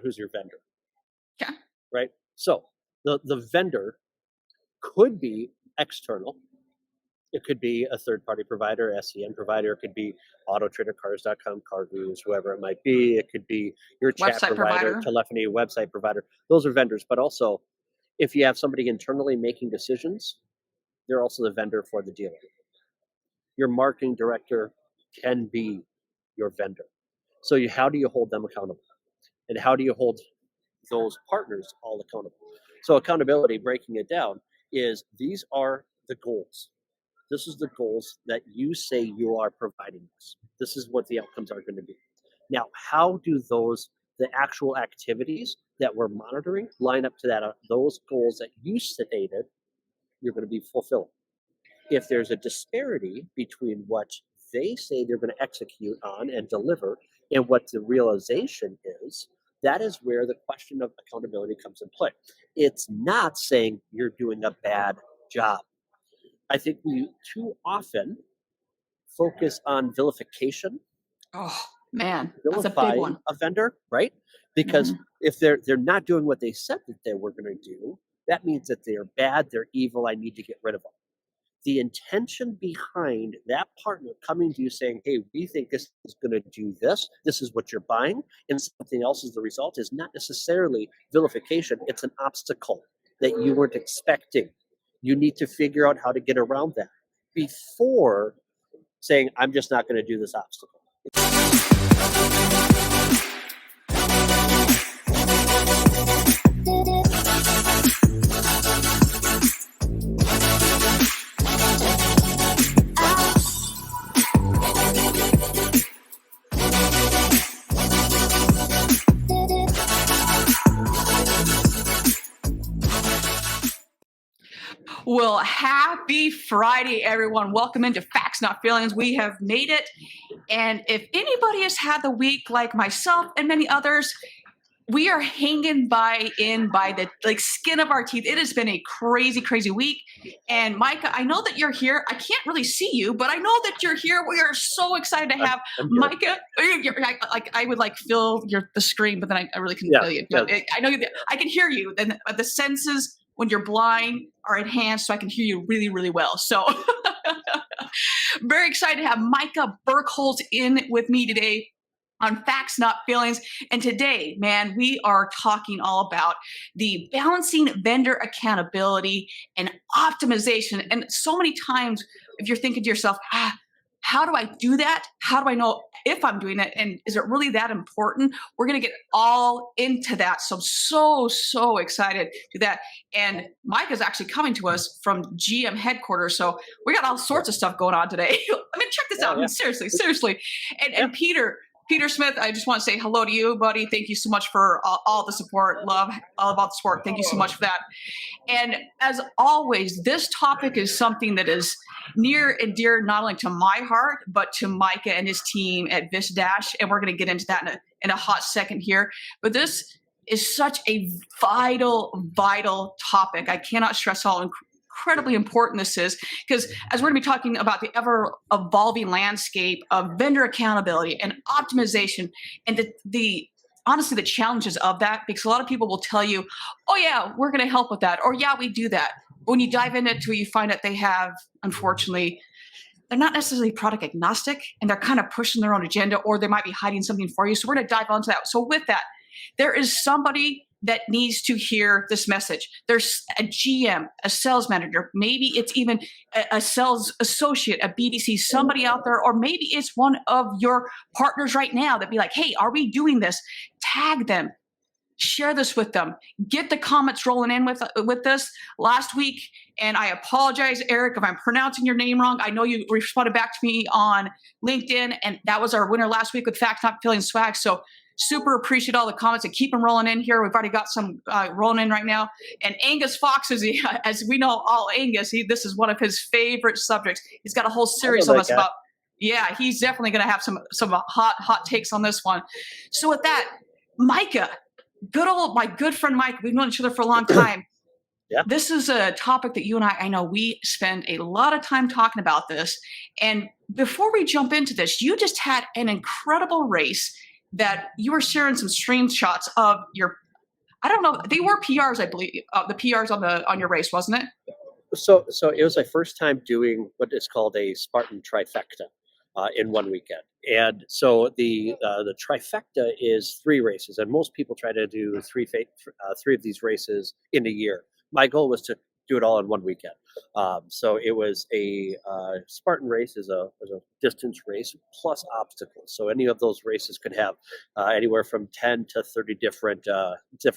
who's your vendor, Okay. right? So the vendor could be external. It could be a third-party provider, SEM provider. It could be AutoTraderCars.com, CarGurus, whoever it might be. It could be your chat Website provider, provider. telephony, website provider. Those are vendors. But also, if you have somebody internally making decisions, they're also the vendor for the dealer. Your marketing director can be your vendor. So how do you hold them accountable? And how do you hold those partners all accountable? So accountability, breaking it down, is these are the goals. This is the goals that you say you are providing us. This is what the outcomes are going to be. Now, how do the actual activities that we're monitoring line up to those goals that you stated you're going to be fulfilling? If there's a disparity between what they say they're going to execute on and deliver and what the realization is, that is where the question of accountability comes in play. It's not saying you're doing a bad job. I think we too often focus on vilification, Oh man, that's a big vilifying one. a vendor, right? Because if they're not doing what they said that they were going to do, that means that they're bad, they're evil, I need to get rid of them. The intention behind that partner coming to you saying, hey, we think this is going to do this is what you're buying, and something else is the result, is not necessarily vilification. It's an obstacle that you weren't expecting. You need to figure out how to get around that before saying, I'm just not going to do this obstacle. Well, happy Friday, everyone. Welcome into Facts Not Feelings. We have made it. And if anybody has had the week like myself and many others, we are hanging by the skin of our teeth. It has been a crazy, crazy week. And Micah, I know that you're here. I can't really see you, but I know that you're here. We are so excited to have Micah. I would feel the screen, but then I really couldn't feel you. But I know I can hear you. And the senses when you're blind are enhanced, so I can hear you really, really well. So very excited to have Micah Birkholz in with me today on Facts Not Feelings. And today, man, we are talking all about the balancing vendor accountability and optimization. And so many times, if you're thinking to yourself, how do I do that? How do I know if I'm doing it? And is it really that important? We're going to get all into that. So I'm so excited to do that. And Mike is actually coming to us from GM headquarters. So we got all sorts of stuff going on today. I mean, check this out. I mean, seriously. And Peter Smith, I just want to say hello to you, buddy. Thank you so much for all the support. Love all about the support. Thank you so much for that. And as always, this topic is something that is near and dear not only to my heart, but to Micah and his team at VistaDash. And we're going to get into that in a hot second here. But this is such a vital topic. I cannot stress how incredibly important this is, because as we're going to be talking about the ever evolving landscape of vendor accountability and optimization and honestly the challenges of that, because a lot of people will tell you, oh yeah, we're going to help with that, or yeah, we do that. But when you dive into it, you find that they have, unfortunately, they're not necessarily product agnostic, and they're kind of pushing their own agenda, or they might be hiding something for you. So we're going to dive into that. So with that, there is somebody that needs to hear this message. There's a GM, a sales manager, maybe it's even a sales associate, a BDC, somebody out there, or maybe it's one of your partners right now that be like, hey, are we doing this? Tag them, share this with them, get the comments rolling in with this last week. And I apologize, Eric, if I'm pronouncing your name wrong. I know you responded back to me on LinkedIn, and that was our winner last week with Facts Not Feelings swag. So super appreciate all the comments and keep them rolling in here. We've already got some rolling in right now. And Angus Fox, as we know, all Angus, this is one of his favorite subjects. He's got a whole series on us about, yeah, he's definitely going to have some hot takes on this one. So with that, Micah, my good friend Mike, we've known each other for a long time. Yeah. This is a topic that you and I know we spend a lot of time talking about this. And before we jump into this, you just had an incredible race that you were sharing some screenshots of your, I don't know, they were PRs, I believe, the PRs on your race, wasn't it? So it was my first time doing what is called a Spartan trifecta in one weekend. And so the trifecta is 3 races, and most people try to do 3 of these races in a year. My goal was to do it all in one weekend. So it was a Spartan race is a distance race plus obstacles. So any of those races could have anywhere from 10 to 30 different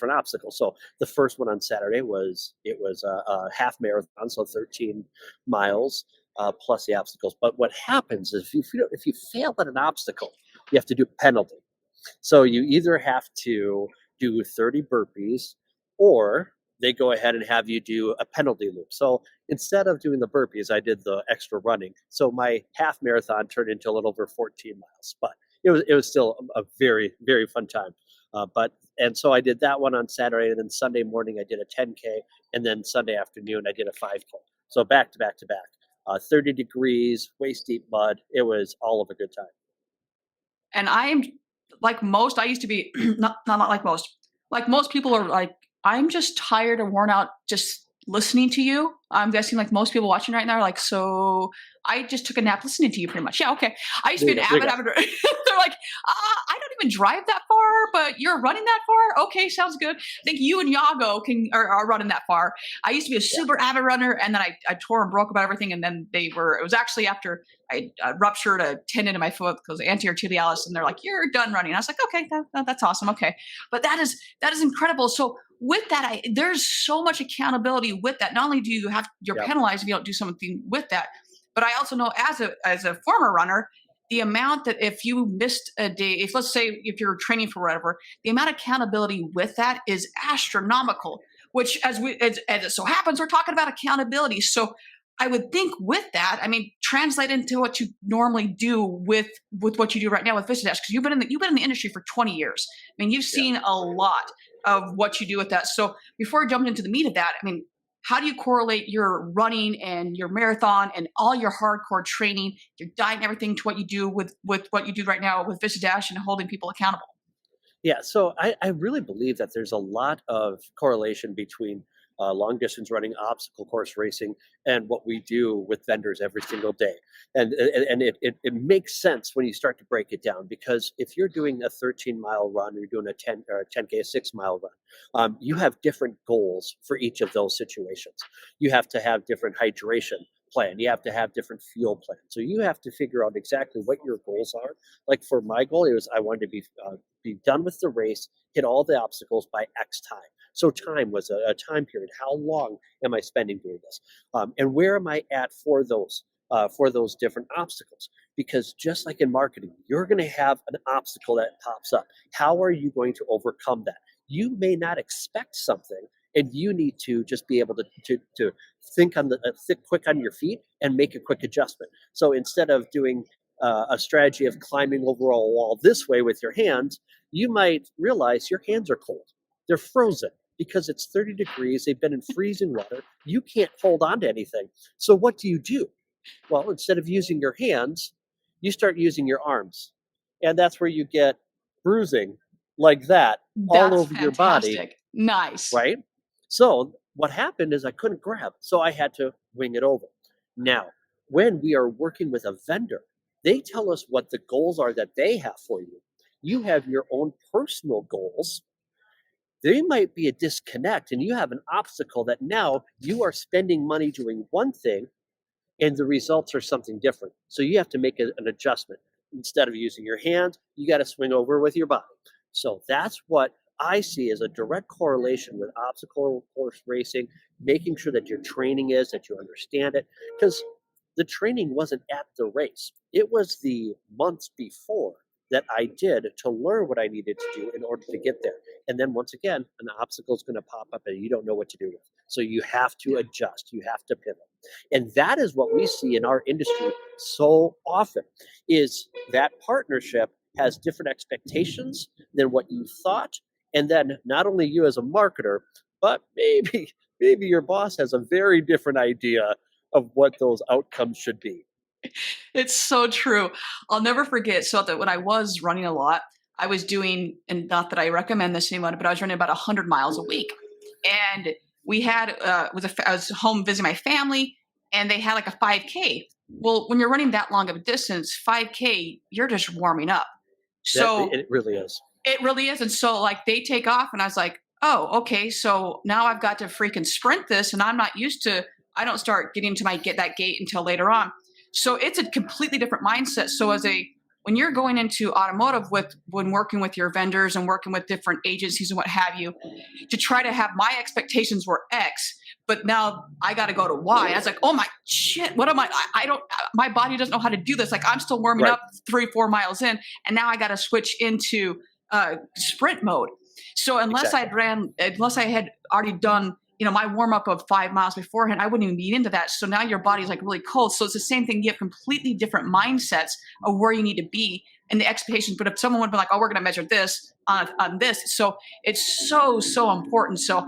obstacles. So the first one on Saturday was a half marathon, so 13 miles. Plus the obstacles. But what happens is if you fail at an obstacle, you have to do a penalty. So you either have to do 30 burpees, or they go ahead and have you do a penalty loop. So instead of doing the burpees, I did the extra running. So my half marathon turned into a little over 14 miles, but it was still a very, very fun time. And so I did that one on Saturday, and then Sunday morning I did a 10K, and then Sunday afternoon I did a 5K. So back to back to back. 30 degrees, waist deep mud. It was all of a good time. And I am like most, I used to be not like most. Like most people are like, I'm just tired and worn out just listening to you. I'm guessing like most people watching right now are like, so I just took a nap listening to you pretty much. Yeah, okay. I used to be an avid. They're like, I don't even drive that far, but you're running that far? Okay, sounds good. I think you and Yago are running that far. I used to be a super avid runner, and then I tore and broke about everything, and then it was actually after I ruptured a tendon in my foot because anterior tibialis, and they're like, you're done running. I was like, okay, that's awesome. Okay. But that is incredible. So with that, there's so much accountability with that. Not only do you're penalized if you don't do something with that, but I also know as a former runner, the amount that if you missed a day, let's say if you're training for whatever, the amount of accountability with that is astronomical. Which as it so happens, we're talking about accountability. So I would think with that, I mean, translate into what you normally do with what you do right now with VistaDash, because you've been in the industry for 20 years. I mean, you've seen a lot of what you do with that. So before I jump into the meat of that, I mean, how do you correlate your running and your marathon and all your hardcore training, your diet and everything to what you do with what you do right now with VistaDash and holding people accountable? Yeah, so I really believe that there's a lot of correlation between long distance running, obstacle course racing, and what we do with vendors every single day. And it makes sense when you start to break it down, because if you're doing a 13-mile run, or you're doing a 10K, a 6-mile run, you have different goals for each of those situations. You have to have different hydration plan. You have to have different fuel plans. So you have to figure out exactly what your goals are. Like for my goal, it was I wanted to be done with the race, hit all the obstacles by X time. So time was a time period. How long am I spending doing this? And where am I at for those different obstacles? Because just like in marketing, you're going to have an obstacle that pops up. How are you going to overcome that? You may not expect something, and you need to just be able to think quick on your feet and make a quick adjustment. So instead of doing a strategy of climbing over a wall this way with your hands, you might realize your hands are cold. They're frozen because it's 30 degrees. They've been in freezing water. You can't hold on to anything. So what do? Well, instead of using your hands, you start using your arms. And that's where you get bruising like that all over your body. Nice. Right? So what happened is I couldn't grab, so I had to wing it over. Now, when we are working with a vendor, they tell us what the goals are that they have for you. You have your own personal goals. There might be a disconnect, and you have an obstacle that now you are spending money doing one thing, and the results are something different. So you have to make an adjustment. Instead of using your hands, you got to swing over with your body. So that's what I see as a direct correlation with obstacle course racing, making sure that your training that you understand it, because the training wasn't at the race. It was the months before that I did to learn what I needed to do in order to get there. And then once again, an obstacle is going to pop up and you don't know what to do with. So you have to adjust, you have to pivot. And that is what we see in our industry so often, is that partnership has different expectations than what you thought. And then not only you as a marketer, but maybe your boss has a very different idea of what those outcomes should be. It's so true. I'll never forget. So that when I was running a lot, I was doing, and not that I recommend this to anyone, but I was running about 100 miles a week. And we had, I was home visiting my family, and they had like a 5K. Well, when you're running that long of a distance, 5K, you're just warming up. So it really is. it really is. And so like they take off, and I was like, oh, okay. So now I've got to freaking sprint this, and I'm not used to, I don't start getting to that gate until later on. So it's a completely different mindset. So when you're going into automotive when working with your vendors and working with different agencies and what have you, to try to have my expectations were X, but now I got to go to Y. I was like, oh my shit, what am I don't, my body doesn't know how to do this. Like I'm still warming up 3-4 miles in, and now I got to switch into sprint mode. So unless I had already done, my warm up of 5 miles beforehand, I wouldn't even be into that. So now your body's like really cold. So it's the same thing. You have completely different mindsets of where you need to be and the expectations. But if someone would be like, oh, we're going to measure this on this. So it's so important. So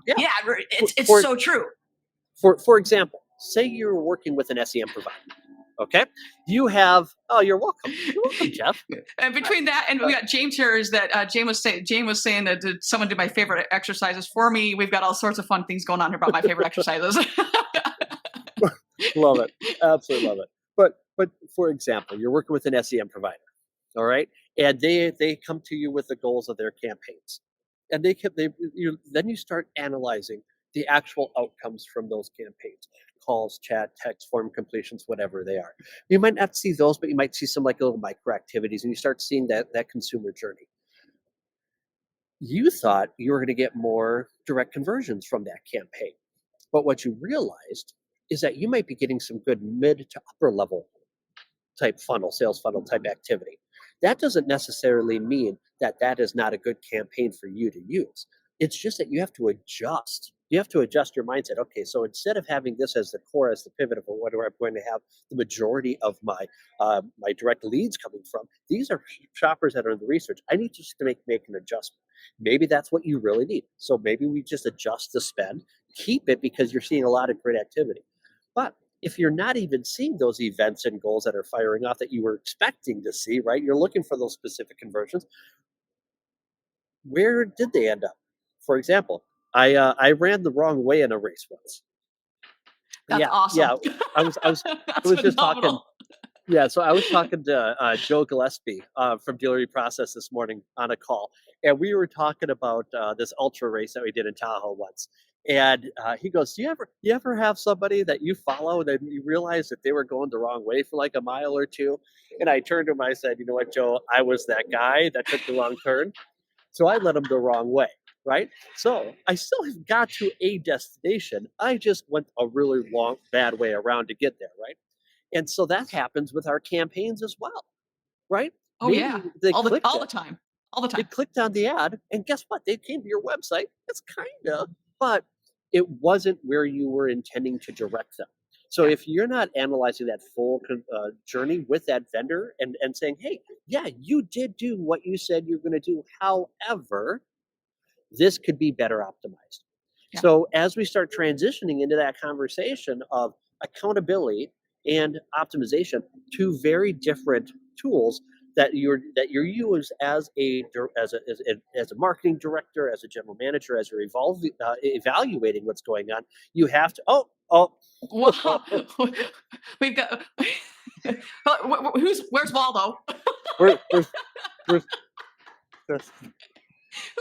it's so true. For example, say you're working with an SEM provider. Okay. You have, you're welcome. You're welcome, Jeff. And between that and we got James here is that Jane was saying that did someone do my favorite exercises for me. We've got all sorts of fun things going on here about my favorite exercises. Love it. Absolutely love it. But for example, you're working with an SEM provider. All right. And they come to you with the goals of their campaigns. And then you start analyzing the actual outcomes from those campaigns. Calls, chat, text, form completions, whatever they are. You might not see those, but you might see some like little micro activities, and you start seeing that consumer journey. You thought you were going to get more direct conversions from that campaign. But what you realized is that you might be getting some good mid to upper level type sales funnel type activity. That doesn't necessarily mean that is not a good campaign for you to use. It's just that you have to adjust. You have to adjust your mindset. Okay, so instead of having this as the core, as the pivot of where I'm going to have the majority of my my direct leads coming from, these are shoppers that are in the research. I need just to make an adjustment. Maybe that's what you really need. So maybe we just adjust the spend, keep it because you're seeing a lot of great activity. But if you're not even seeing those events and goals that are firing off that you were expecting to see, right? You're looking for those specific conversions. Where did they end up? For example, I ran the wrong way in a race once. That's awesome. Yeah, I was just talking. Yeah, so I was talking to Joe Gillespie from Dealer Process this morning on a call, and we were talking about this ultra race that we did in Tahoe once. And he goes, "Do you ever have somebody that you follow that you realize that they were going the wrong way for like a mile or two?" And I turned to him, I said, "You know what, Joe? I was that guy that took the wrong turn, so I led him the wrong way." Right? So I still have got to a destination. I just went a really long, bad way around to get there. Right? And so that happens with our campaigns as well, right? Oh, Maybe yeah. they All the clicked time. They clicked on the ad, and guess what? They came to your website. It's kind of, but it wasn't where you were intending to direct them. So if you're not analyzing that full journey with that vendor and saying, hey, yeah, you did do what you said you're going to do. However, this could be better optimized. Yeah. So as we start transitioning into that conversation of accountability and optimization, two very different tools that you use as a marketing director, as a general manager, as you're evaluating what's going on, you have to. Wow. We've got. Where's Waldo? Where's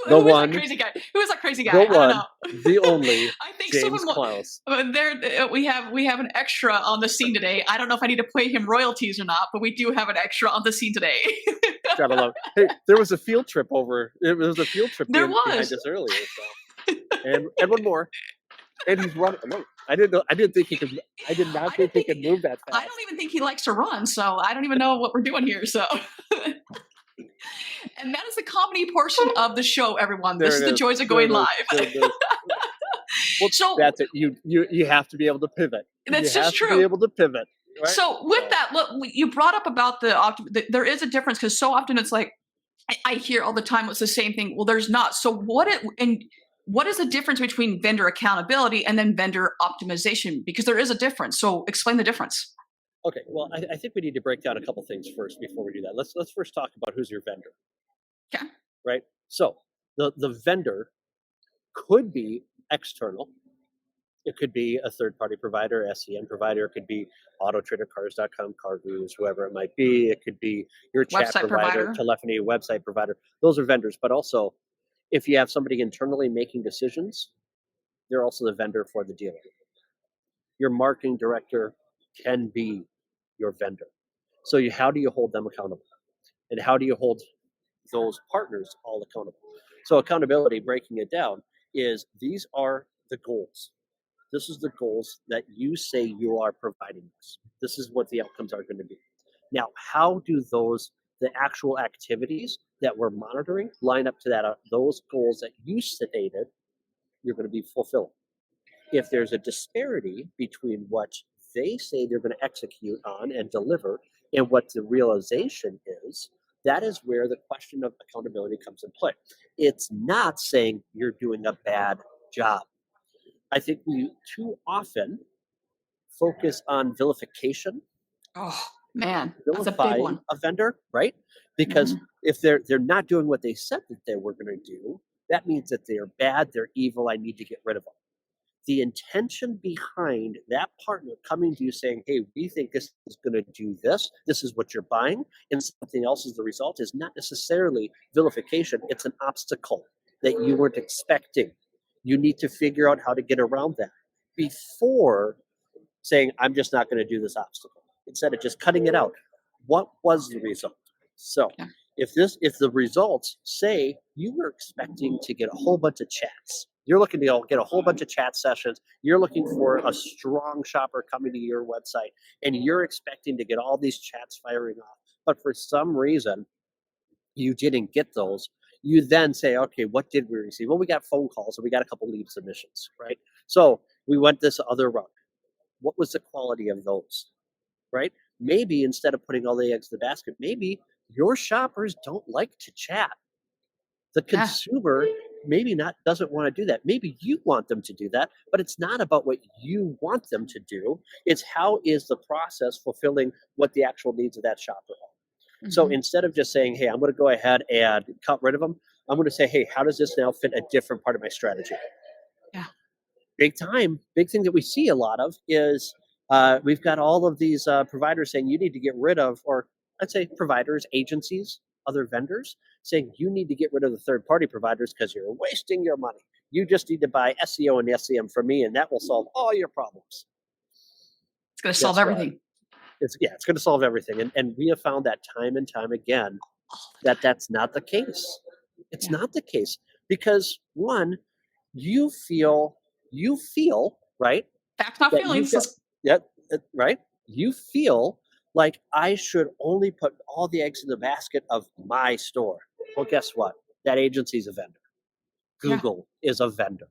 Who is that crazy guy? Who is that crazy guy? The I don't one, know. the only I think James someone Klaus. we have an extra on the scene today. I don't know if I need to pay him royalties or not, but we do have an extra on the scene today. Gotta love. Hey, there was a field trip over. It was a field trip There behind was. us earlier. So. and one more. And he's running. No, I didn't know. I didn't think he could. I did not think he could move that fast. I don't even think he likes to run, so I don't even know what we're doing here. So. And that is the comedy portion of the show, everyone. This is the joys of going live. Well, so that's it. You have to be able to pivot. That's just true. To be able to pivot. Right? So with that, look, you brought up about there is a difference because so often it's like I hear all the time it's the same thing. Well, there's not. So what is the difference between vendor accountability and then vendor optimization? Because there is a difference. So explain the difference. Okay, well, I think we need to break down a couple things first before we do that. Let's first talk about who's your vendor. Okay. right? So the vendor could be external. It could be a third-party provider, SEM provider. It could be AutoTraderCars.com, CarGurus, whoever it might be. It could be your chat Website provider, provider. telephony website provider. Those are vendors. But also, if you have somebody internally making decisions, they're also the vendor for the dealer. Your marketing director can be your vendor. So how do you hold them accountable? And how do you hold those partners all accountable? So accountability, breaking it down, is these are the goals. This is the goals that you say you are providing us. This is what the outcomes are going to be. Now, how do the actual activities that we're monitoring line up to that those goals that you stated you're going to be fulfilling? If there's a disparity between what they say they're going to execute on and deliver and what the realization is, that is where the question of accountability comes in play. It's not saying you're doing a bad job. I think we too often focus on vilification, Oh man, that's a big vilifying one. a vendor, right? Because if they're not doing what they said that they were going to do, that means that they're bad, they're evil, I need to get rid of them. The intention behind that partner coming to you saying, hey, we think this is going to do this, this is what you're buying, and something else is the result, is not necessarily vilification. It's an obstacle that you weren't expecting. You need to figure out how to get around that before saying, I'm just not going to do this obstacle. Instead of just cutting it out, what was the result? So Yeah. if the results say you were expecting to get a whole bunch of chats, you're looking to get a whole bunch of chat sessions, you're looking for a strong shopper coming to your website, and you're expecting to get all these chats firing off, but for some reason you didn't get those, you then say, okay, what did we receive? Well, we got phone calls and we got a couple lead submissions, right? So we went this other route. What was the quality of those, right? Maybe instead of putting all the eggs in the basket, maybe your shoppers don't like to chat. The Yeah. consumer maybe not doesn't want to do that. Maybe you want them to do that, but it's not about what you want them to do. It's how is the process fulfilling what the actual needs of that shopper are. So instead of just saying, hey, I'm going to go ahead and cut rid of them, I'm going to say, hey, how does this now fit a different part of my strategy? Yeah. Big thing that we see a lot of is we've got all of these providers saying you need to get rid of, or I'd say providers, agencies, other vendors saying you need to get rid of the third-party providers because you're wasting your money. You just need to buy SEO and SEM from me, and that will solve all your problems. It's going to solve everything. It's going to solve everything, and we have found that time and time again that that's not the case. It's not the case because one, you feel right. Facts, not feelings. Right. You feel like I should only put all the eggs in the basket of my store. Well, guess what? That agency's a vendor. Google is a vendor.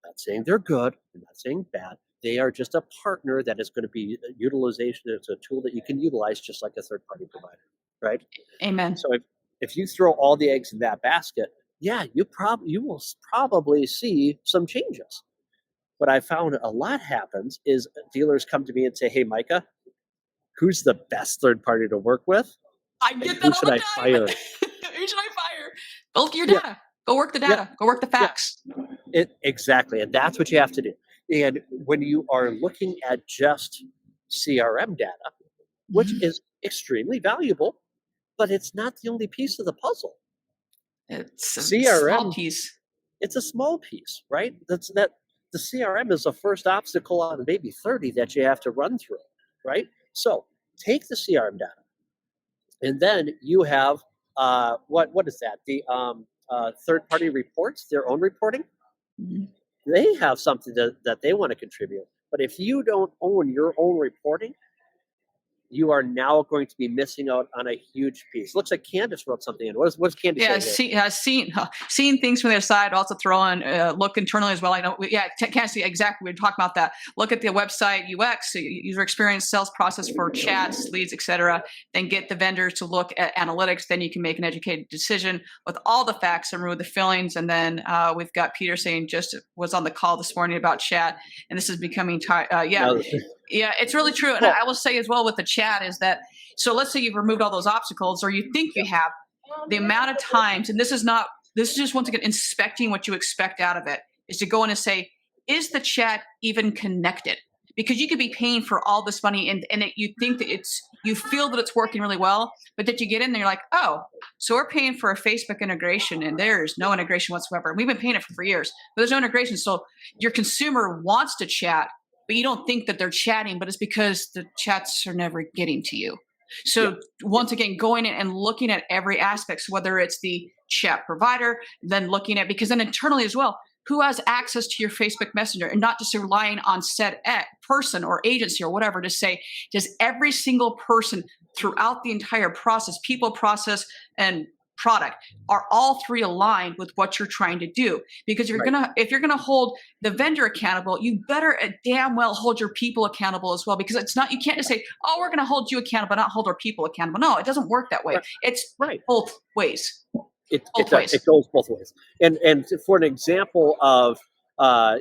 I'm not saying they're good. I'm not saying bad. They are just a partner that is going to be utilization. It's a tool that you can utilize just like a third-party provider, right? Amen. So if you throw all the eggs in that basket, you will probably see some changes. What I found a lot happens is dealers come to me and say, hey, Micah, who's the best third party to work with? I get that all the time. Fire? Who should I fire? Go look at your data. Go work the data. Go work the facts. Exactly. And that's what you have to do. And when you are looking at just CRM data, which is extremely valuable, but it's not the only piece of the puzzle. It's a CRM, small piece. It's a small piece, right? The CRM is the first obstacle out of maybe 30 that you have to run through, right? So take the CRM data, and then you have what is that? The third-party reports, their own reporting. They have something that they want to contribute. But if you don't own your own reporting, you are now going to be missing out on a huge piece. Looks like Candace wrote something in. What's Candace saying? Seeing things from their side, also throw in look internally as well. I know, can't see exactly. We're talking about that. Look at the website UX, user experience, sales process for chats, leads, etc. Then get the vendors to look at analytics. Then you can make an educated decision with all the facts and remove the feelings. And then we've got Peter saying just was on the call this morning about chat, and this is becoming Yeah, it's really true. And I will say as well with the chat is that, so let's say you've removed all those obstacles or you think you have, the amount of times, and this is just once again inspecting what you expect out of it, is to go in and say, is the chat even connected? Because you could be paying for all this money and you think that you feel that it's working really well, but that you get in there, you're like, oh, so we're paying for a Facebook integration and there's no integration whatsoever. And we've been paying it for years, but there's no integration. So your consumer wants to chat, but you don't think that they're chatting, but it's because the chats are never getting to you. So once again, going in and looking at every aspect, so whether it's the chat provider, then looking at, because then internally as well, who has access to your Facebook Messenger, and not just relying on said person or agency or whatever to say, does every single person throughout the entire process, people, process, and product, are all three aligned with what you're trying to do? Because if you're gonna hold the vendor accountable, you better damn well hold your people accountable as well. Because it's not, you can't just say, oh, we're gonna hold you accountable, not hold our people accountable. No, it doesn't work that way. Right. It's Right. both ways. It goes both ways. And for an example of well,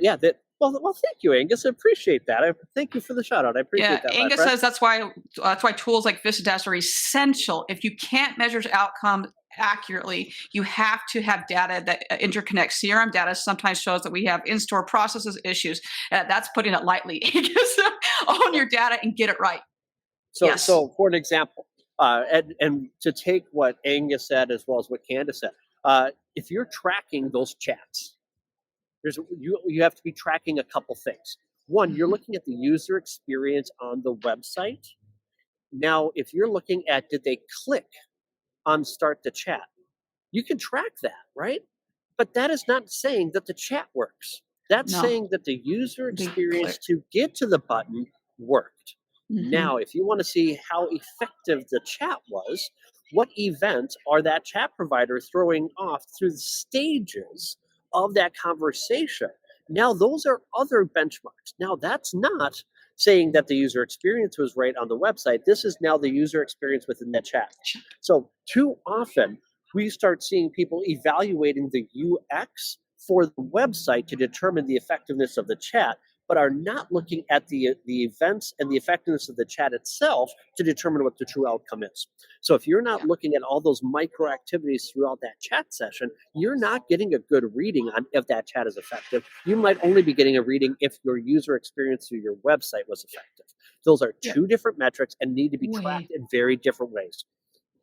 thank you, Angus. I appreciate that. Thank you for the shout out. I appreciate that. Angus says that's why tools like VistaDash are essential. If you can't measure outcome accurately, you have to have data that interconnects. CRM data sometimes shows that we have in-store processes issues. That's putting it lightly. Just own your data and get it right. So for an example, and to take what Angus said as well as what Candace said, if you're tracking those chats, you have to be tracking a couple things. One, you're looking at the user experience on the website. Now, if you're looking at, did they click on start the chat? You can track that, right? But that is not saying that the chat works. That's saying that the user experience to get to the button worked. Mm-hmm. Now, if you want to see how effective the chat was, what events are that chat provider throwing off through the stages of that conversation? Now, those are other benchmarks. Now, that's not saying that the user experience was right on the website. This is now the user experience within that chat. So too often, we start seeing people evaluating the UX for the website to determine the effectiveness of the chat, but are not looking at the events and the effectiveness of the chat itself to determine what the true outcome is. So if you're not looking at all those micro activities throughout that chat session, you're not getting a good reading on if that chat is effective. You might only be getting a reading if your user experience through your website was effective. Those are two different metrics and need to be tracked in very different ways.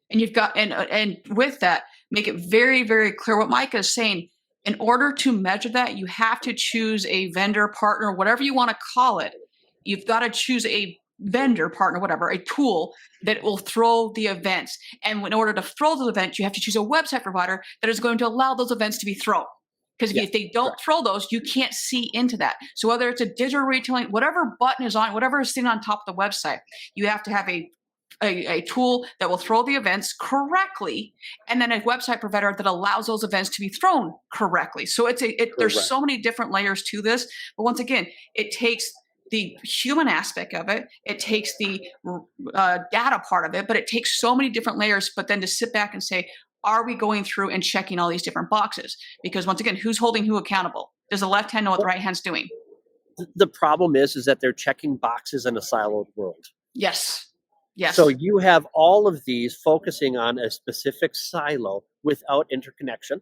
And you've got, and with that, make it very, very clear what Micah is saying. In order to measure that, you have to choose a vendor, partner, whatever you want to call it. You've got to choose a vendor, partner, whatever, a tool that will throw the events. And in order to throw those events, you have to choose a website provider that is going to allow those events to be thrown. Because if they don't throw those, you can't see into that. So whether it's a digital retailing, whatever button is on, whatever is sitting on top of the website, you have to have a tool that will throw the events correctly, and then a website provider that allows those events to be thrown correctly. So there's so many different layers to this. But once again, it takes the human aspect of it. It takes the data part of it, but it takes so many different layers. But then to sit back and say, are we going through and checking all these different boxes? Because once again, who's holding who accountable? Does the left hand know what the right hand's doing? The problem is that they're checking boxes in a siloed world. Yes. So you have all of these focusing on a specific silo without interconnection,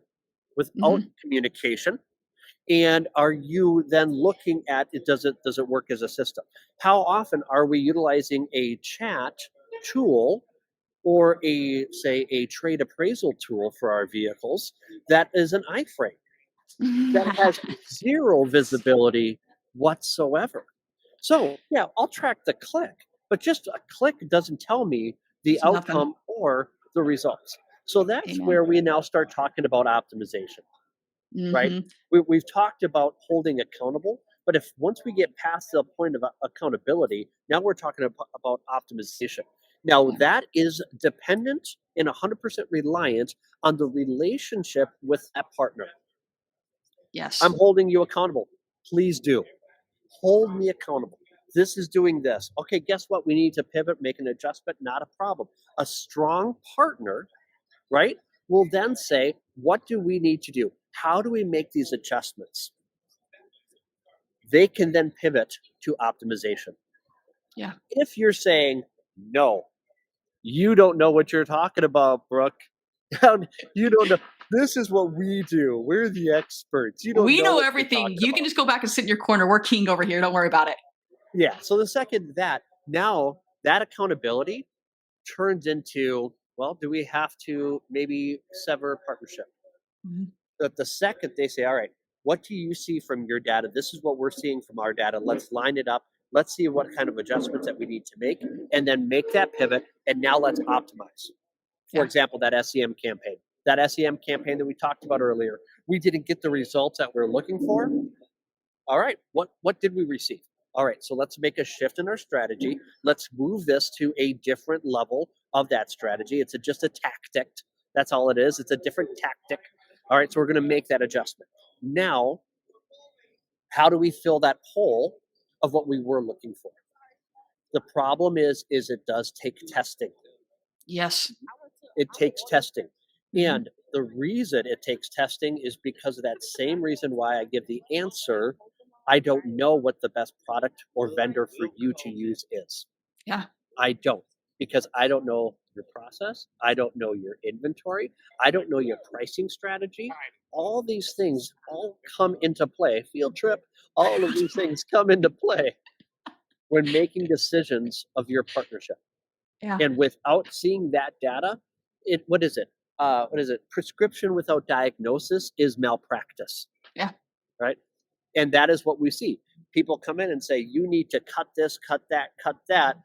without communication. And are you then looking at it? Does it work as a system? How often are we utilizing a chat tool or a trade appraisal tool for our vehicles that is an iframe that has zero visibility whatsoever? So yeah, I'll track the click. But just a click doesn't tell me the outcome or the results. So that's where we now start talking about optimization, right? We've talked about holding accountable, but if once we get past the point of accountability, now we're talking about optimization. Now that is dependent and 100% reliant on the relationship with that partner. Yes. I'm holding you accountable. Please do. Hold me accountable. This is doing this. Okay, guess what? We need to pivot, make an adjustment, not a problem. A strong partner, right, will then say, what do we need to do? How do we make these adjustments? They can then pivot to optimization. Yeah. If you're saying, no, you don't know what you're talking about, Brooke. You don't know. This is what we do. We're the experts. You don't We know know what you're everything. talking You can about. just go back and sit in your corner. We're king over here. Don't worry about it. Yeah. So the second that now that accountability turns into, well, do we have to maybe sever partnership? Mhm. But the second they say, all right, what do you see from your data? This is what we're seeing from our data. Let's line it up. Let's see what kind of adjustments that we need to make, and then make that pivot. And now let's optimize. For Yeah. example, that SEM campaign. That SEM campaign that we talked about earlier, we didn't get the results that we're looking for. All right, what did we receive? All right, so let's make a shift in our strategy. Let's move this to a different level of that strategy. It's just a tactic. That's all it is. It's a different tactic. All right, so we're going to make that adjustment. Now, how do we fill that hole of what we were looking for? The problem is it does take testing. Yes. It takes testing. Mhm. And the reason it takes testing is because of that same reason why I give the answer. I don't know what the best product or vendor for you to use is. Yeah. I don't, because I don't know your process. I don't know your inventory. I don't know your pricing strategy. All these things all come into play. Field trip, all of these things come into play when making decisions of your partnership. Yeah. And without seeing that data, what is it? What is it? Prescription without diagnosis is malpractice. Yeah. Right. And that is what we see. People come in and say, you need to cut this, cut that,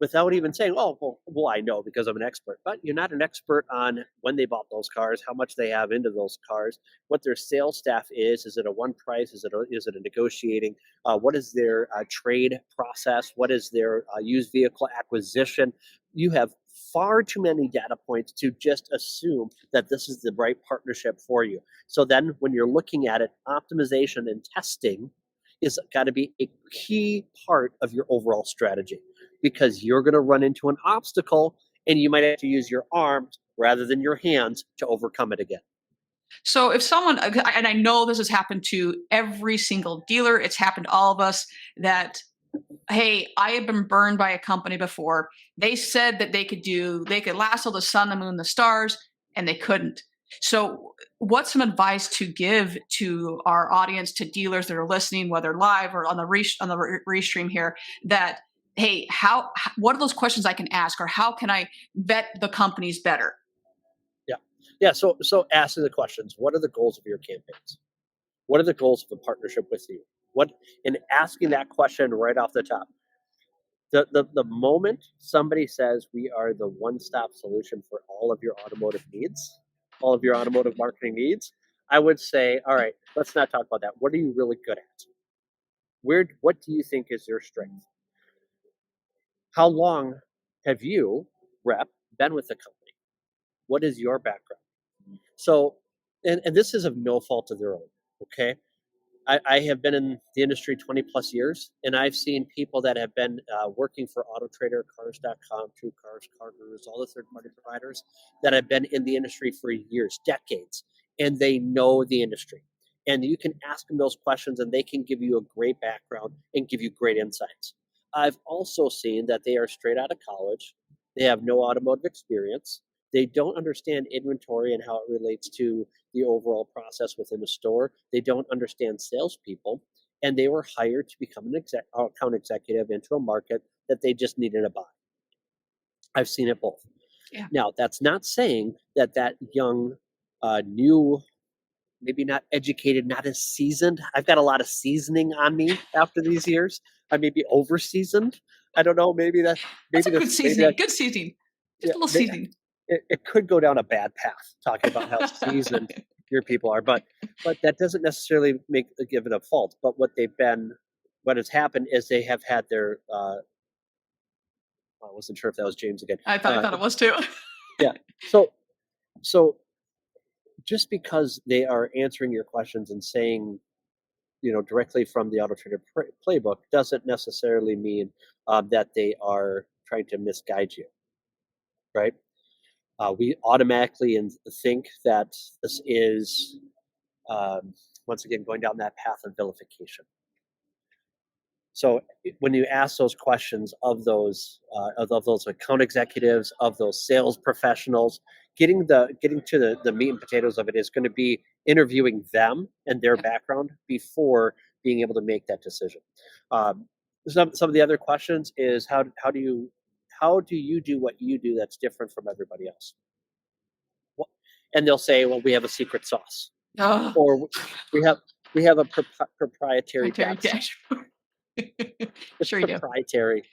without even saying, oh, well, I know because I'm an expert. But you're not an expert on when they bought those cars, how much they have into those cars, what their sales staff is. Is it a one price? Is it a negotiating? What is their trade process? What is their used vehicle acquisition? You have far too many data points to just assume that this is the right partnership for you. So then when you're looking at it, optimization and testing is got to be a key part of your overall strategy, because you're going to run into an obstacle and you might have to use your arms rather than your hands to overcome it again. So if someone, and I know this has happened to every single dealer, it's happened to all of us that, hey, I have been burned by a company before. They said that they could last till the sun, the moon, the stars, and they couldn't. So what's some advice to give to our audience, to dealers that are listening, whether live or on the restream here, that, hey, what are those questions I can ask, or how can I vet the companies better? Yeah. Yeah. So asking the questions, what are the goals of your campaigns? What are the goals of a partnership with you? What, in asking that question right off the top, the moment somebody says we are the one-stop solution for all of your automotive needs, all of your automotive marketing needs, I would say, all right, let's not talk about that. What are you really good at? What do you think is your strength? How long have you, rep, been with the company? What is your background? So, and this is of no fault of their own. Okay, I have been in the industry 20 plus years, and I've seen people that have been working for Auto Trader, Cars.com, True Cars, Car Gurus, all the third party providers that have been in the industry for years, decades, and they know the industry. And you can ask them those questions, and they can give you a great background and give you great insights. I've also seen that they are straight out of college, they have no automotive experience, they don't understand inventory and how it relates to the overall process within a store. They don't understand salespeople, and they were hired to become an account executive into a market that they just needed to buy. I've seen it both. Yeah. Now, that's not saying that that young, new, maybe not educated, not as seasoned. I've got a lot of seasoning on me after these years. I may be over seasoned. I don't know. That's a good Maybe seasoning. that, Good seasoning. yeah, Just a little seasoning. it could go down a bad path talking about how seasoned your people are, but that doesn't necessarily give it a fault. But what has happened is they have had their I wasn't sure if that was James again. I thought it was too. Yeah. So just because they are answering your questions and saying, directly from the Auto Trader playbook doesn't necessarily mean that they are trying to misguide you, right? We automatically think that this is, um, once again, going down that path of vilification. So when you ask those questions of those account executives, of those sales professionals, getting to the meat and potatoes of it is going to be interviewing them and their background before being able to make that decision. Some of the other questions is how do you do what you do that's different from everybody else? And they'll say, well, we have a secret sauce, or we have a proprietary data set. It's Sure you do. proprietary.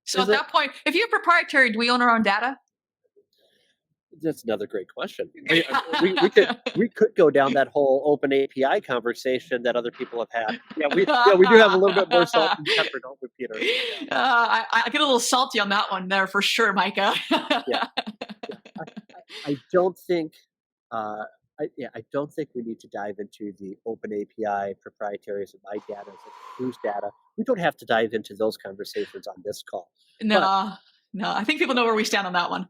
So at that point, if you have proprietary, do we own our own data? That's another great question. We could go down that whole open API conversation that other people have had. Yeah, we do have a little bit more salt and pepper, don't we, Peter? Yeah. I get a little salty on that one there for sure, Micah. Yeah. I don't think I don't think we need to dive into the open API proprietaries of my data and whose data. We don't have to dive into those conversations on this call. No, I think people know where we stand on that one.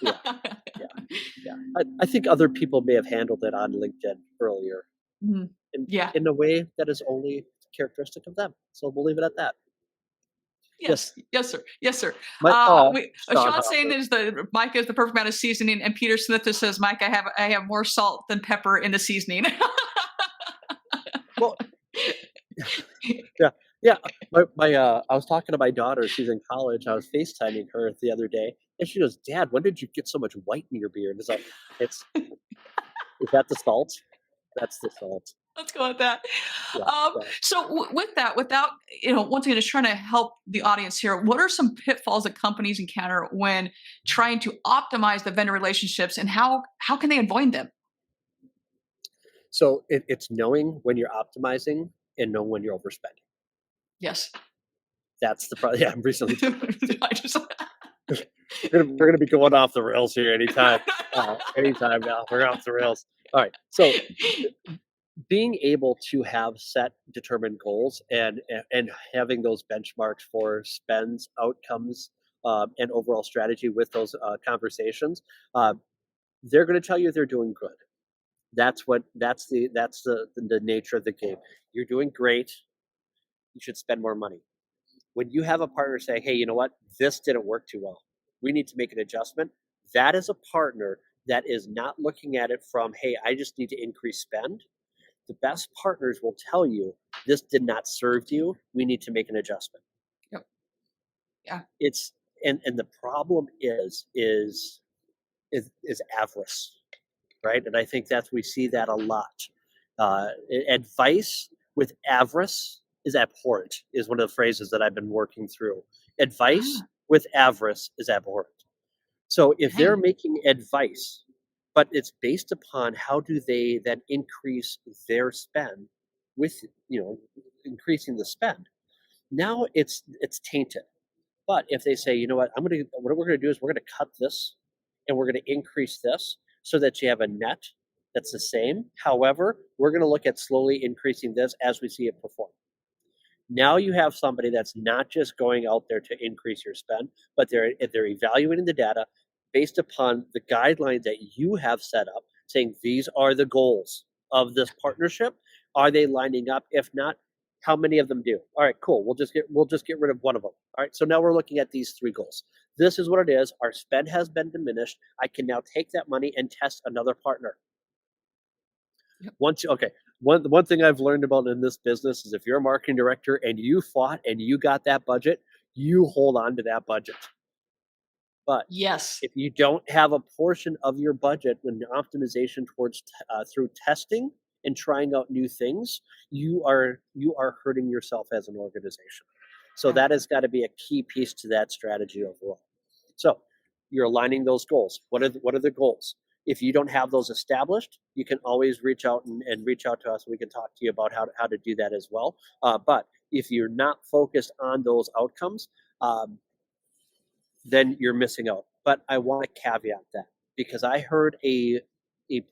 Yeah. I think other people may have handled it on LinkedIn earlier. Mm-hmm. In a way that is only characteristic of them. So we'll leave it at that. Yes, sir. Sean saying is Micah is the perfect amount of seasoning, and Peter Smith just says, Mike, I have more salt than pepper in the seasoning. Well, yeah. I was talking to my daughter. She's in college. I was FaceTiming her the other day, and she goes, "Dad, when did you get so much white in your beard?" And it's like, is that the salt? That's the salt. Let's go with that. Yeah, so with that, without, once again, just trying to help the audience here, what are some pitfalls that companies encounter when trying to optimize the vendor relationships, and how can they avoid them? So it's knowing when you're optimizing and knowing when you're overspending. Yes. That's the problem. Yeah, I'm recently. We're going to be going off the rails here anytime. Anytime now. We're off the rails. All right. So being able to have set determined goals and having those benchmarks for spends, outcomes, and overall strategy with those conversations, they're going to tell you they're doing good. That's the nature of the game. You're doing great. You should spend more money. When you have a partner say, hey, you know what? This didn't work too well. We need to make an adjustment. That is a partner that is not looking at it from, hey, I just need to increase spend. The best partners will tell you this did not serve you. We need to make an adjustment. Yep. Yeah. It's and the problem is avarice, right? And I think we see that a lot. Advice with avarice is abhorrent, is one of the phrases that I've been working through. Advice with avarice is abhorrent. So if they're making advice, but it's based upon how do they then increase their spend with, increasing the spend, now it's tainted. But if they say, you know what we're going to do is we're going to cut this and we're going to increase this so that you have a net that's the same. However, we're going to look at slowly increasing this as we see it perform. Now you have somebody that's not just going out there to increase your spend, but they're evaluating the data based upon the guidelines that you have set up, saying these are the goals of this partnership. Are they lining up? If not, how many of them do? All right, cool. We'll just get rid of one of them. All right. So now we're looking at these 3 goals. This is what it is. Our spend has been diminished. I can now take that money and test another partner. Yep. One thing I've learned about in this business is if you're a marketing director and you fought and you got that budget, you hold on to that budget. But yes, if you don't have a portion of your budget when optimization towards through testing and trying out new things, you are hurting yourself as an organization. So that has got to be a key piece to that strategy overall. So you're aligning those goals. What are the goals? If you don't have those established, you can always reach out and reach out to us. We can talk to you about how to do that as well. But if you're not focused on those outcomes, then you're missing out. But I want to caveat that because I heard a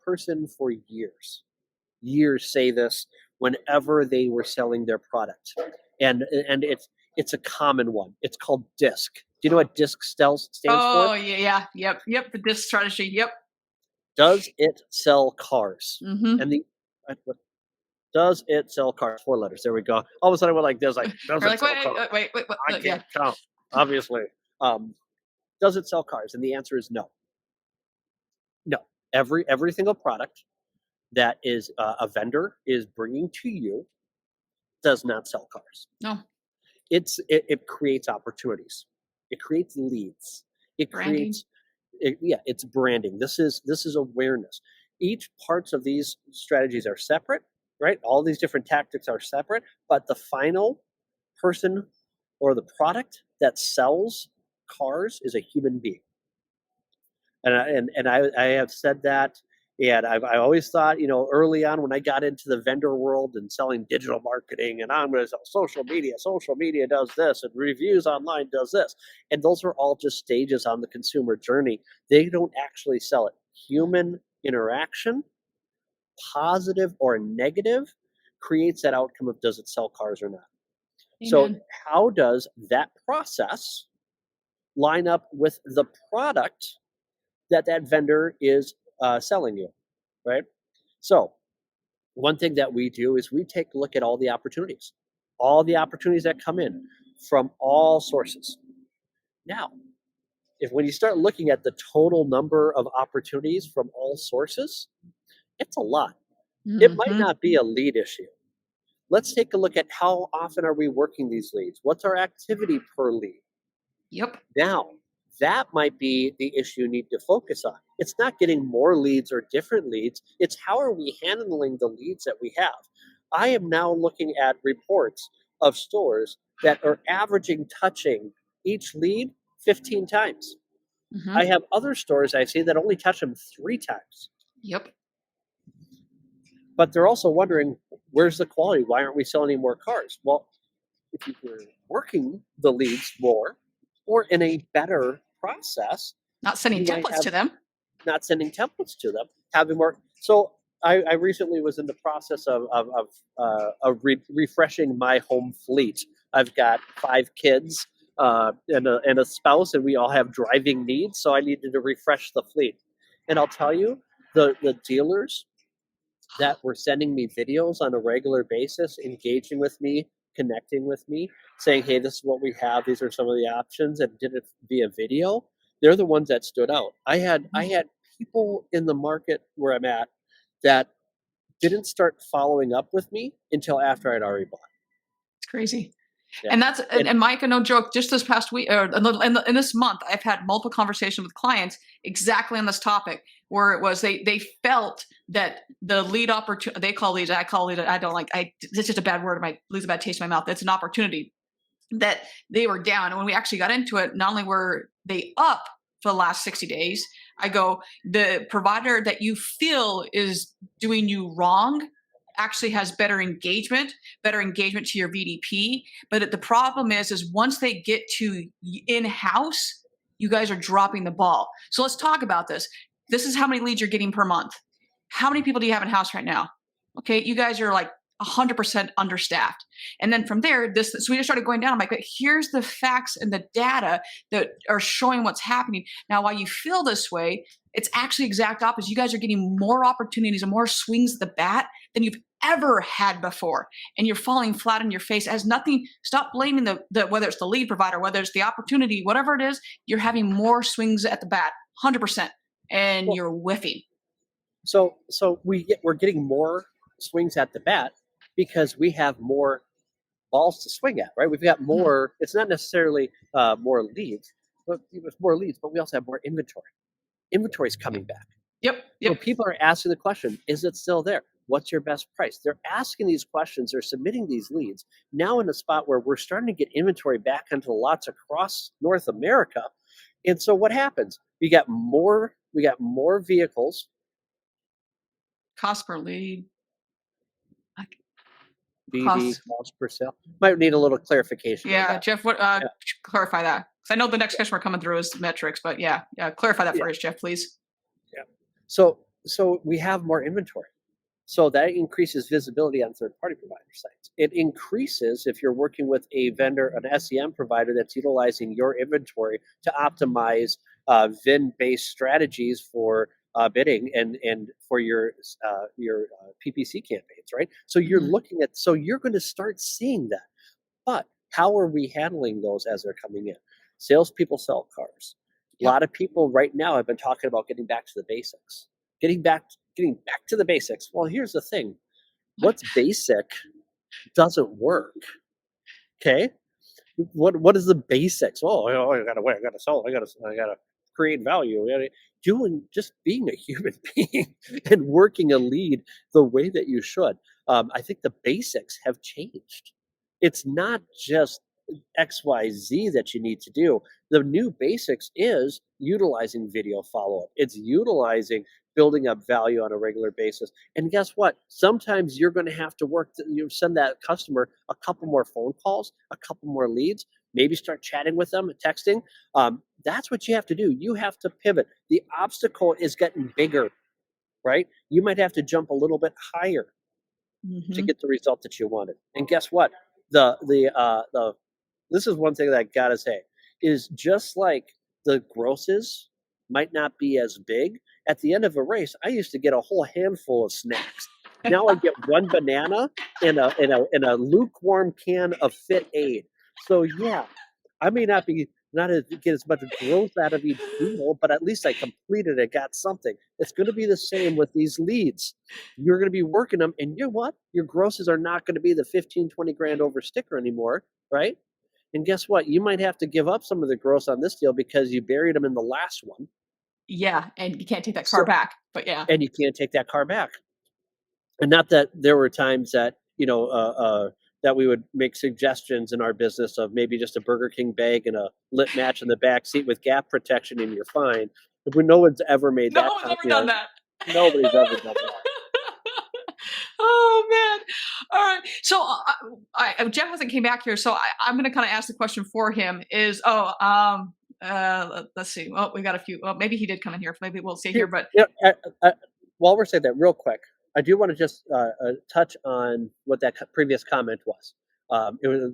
person for years say this whenever they were selling their product, and it's a common one. It's called DISC. Do you know what DISC stands for? Oh yeah, yep. The DISC strategy. Yep. Does it sell cars? Mm-hmm. And does it sell cars? 4 letters. There we go. All of a sudden, we're like, does it sell cars? Wait. I can't count. Obviously, does it sell cars? And the answer is no. No, every single product that is a vendor is bringing to you does not sell cars. No. It creates opportunities. It creates leads. It Branding. creates it's branding. This is awareness. Each parts of these strategies are separate, right? All these different tactics are separate, but the final person or the product that sells cars is a human being. And I have said that, and I always thought, early on when I got into the vendor world and selling digital marketing, and I'm going to sell social media. Social media does this, and reviews online does this, and those are all just stages on the consumer journey. They don't actually sell it. Human interaction, positive or negative, creates that outcome of does it sell cars or not. So Amen. how does that process line up with the product that vendor is selling you, right? So one thing that we do is we take a look at all the opportunities that come in from all sources. Now, when you start looking at the total number of opportunities from all sources, it's a lot. It might not be a lead issue. Let's take a look at how often are we working these leads? What's our activity per lead? Yep. Now, that might be the issue you need to focus on. It's not getting more leads or different leads. It's how are we handling the leads that we have? I am now looking at reports of stores that are averaging touching each lead 15 times. I have other stores I see that only touch them 3 times. Yep. But they're also wondering, where's the quality? Why aren't we selling any more cars? Well, if you were working the leads more or in a better process, Not sending templates to them. Not sending templates to them, having more. So I recently was in the process of refreshing my home fleet. I've got 5 kids and a spouse, and we all have driving needs. So I needed to refresh the fleet. And I'll tell you, the dealers that were sending me videos on a regular basis, engaging with me, connecting with me, saying, hey, this is what we have. These are some of the options, and did it via video. They're the ones that stood out. I had people in the market where I'm at that didn't start following up with me until after I'd already bought. It's crazy. Yeah. And that's and Micah, no joke. Just this past week, or in this month, I've had multiple conversations with clients exactly on this topic, where it was they felt that the lead opportunity, they call leads, I call lead. I don't like. It's just a bad word. I lose a bad taste in my mouth. It's an opportunity that they were down, and when we actually got into it, not only were they up for the last 60 days, I go, the provider that you feel is doing you wrong actually has better engagement to your VDP. But the problem is once they get to in-house, you guys are dropping the ball. So let's talk about this. This is how many leads you're getting per month. How many people do you have in-house right now? Okay, you guys are like 100% understaffed. And then from there, so we just started going down. I'm like, but here's the facts and the data that are showing what's happening. Now, while you feel this way, it's actually exact opposite. You guys are getting more opportunities and more swings at the bat than you've ever had before. And you're falling flat on your face. It has nothing, stop blaming the whether it's the lead provider, whether it's the opportunity, whatever it is, you're having more swings at the bat, 100%, and you're whiffing. So we're getting more swings at the bat because we have more balls to swing at, right? We've got more. It's not necessarily more leads, but we also have more inventory. Inventory is coming back. Yep. So people are asking the question, is it still there? What's your best price? They're asking these questions. They're submitting these leads. Now in a spot where we're starting to get inventory back into lots across North America. And so what happens? We got more vehicles. Cost per lead. BD, cost per sale. Might need a little clarification. Yeah, Jeff, clarify that. Because I know the next customer coming through is metrics, but yeah, clarify that for us, Jeff, please. Yeah. So we have more inventory. So that increases visibility on third-party provider sites. It increases if you're working with a vendor, an SEM provider that's utilizing your inventory to optimize VIN-based strategies for bidding and for your PPC campaigns, right? So you're looking at, so you're going to start seeing that. But how are we handling those as they're coming in? Salespeople sell cars. A lot of people right now have been talking about getting back to the basics. Getting back to the basics. Well, here's the thing. What's basic doesn't work. Okay? What is the basics? Oh, I gotta wait, I gotta sell, I gotta create value. Just being a human being and working a lead the way that you should. I think the basics have changed. It's not just XYZ that you need to do. The new basics is utilizing video follow-up. It's utilizing building up value on a regular basis. And guess what? Sometimes you're going to have to send that customer a couple more phone calls, a couple more leads, maybe start chatting with them, texting. That's what you have to do. You have to pivot. The obstacle is getting bigger, right? You might have to jump a little bit higher to get the result that you wanted. And guess what? This is one thing that I gotta say is just like the grosses might not be as big. At the end of a race, I used to get a whole handful of snacks. Now I get one banana and a lukewarm can of Fit Aid. So yeah, I may not get as much growth out of each deal, but at least I completed it, got something. It's going to be the same with these leads. You're going to be working them, and you know what? Your grosses are not going to be the 15, 20 grand over sticker anymore, right? And guess what? You might have to give up some of the gross on this deal because you buried them in the last one. Yeah, and you can't take that car back, but yeah. And you can't take that car back. And not that there were times that, that we would make suggestions in our business of maybe just a Burger King bag and a lit match in the back seat with gap protection and you're fine. No one's ever made that. No one's ever done that. Nobody's ever done that. Oh man! All right. So Jeff hasn't came back here, so I'm going to kind of ask the question for him. Let's see. Well, we got a few. Well, maybe he did come in here. Maybe we'll see here. But while we're saying that, real quick, I do want to just touch on what that previous comment was. It was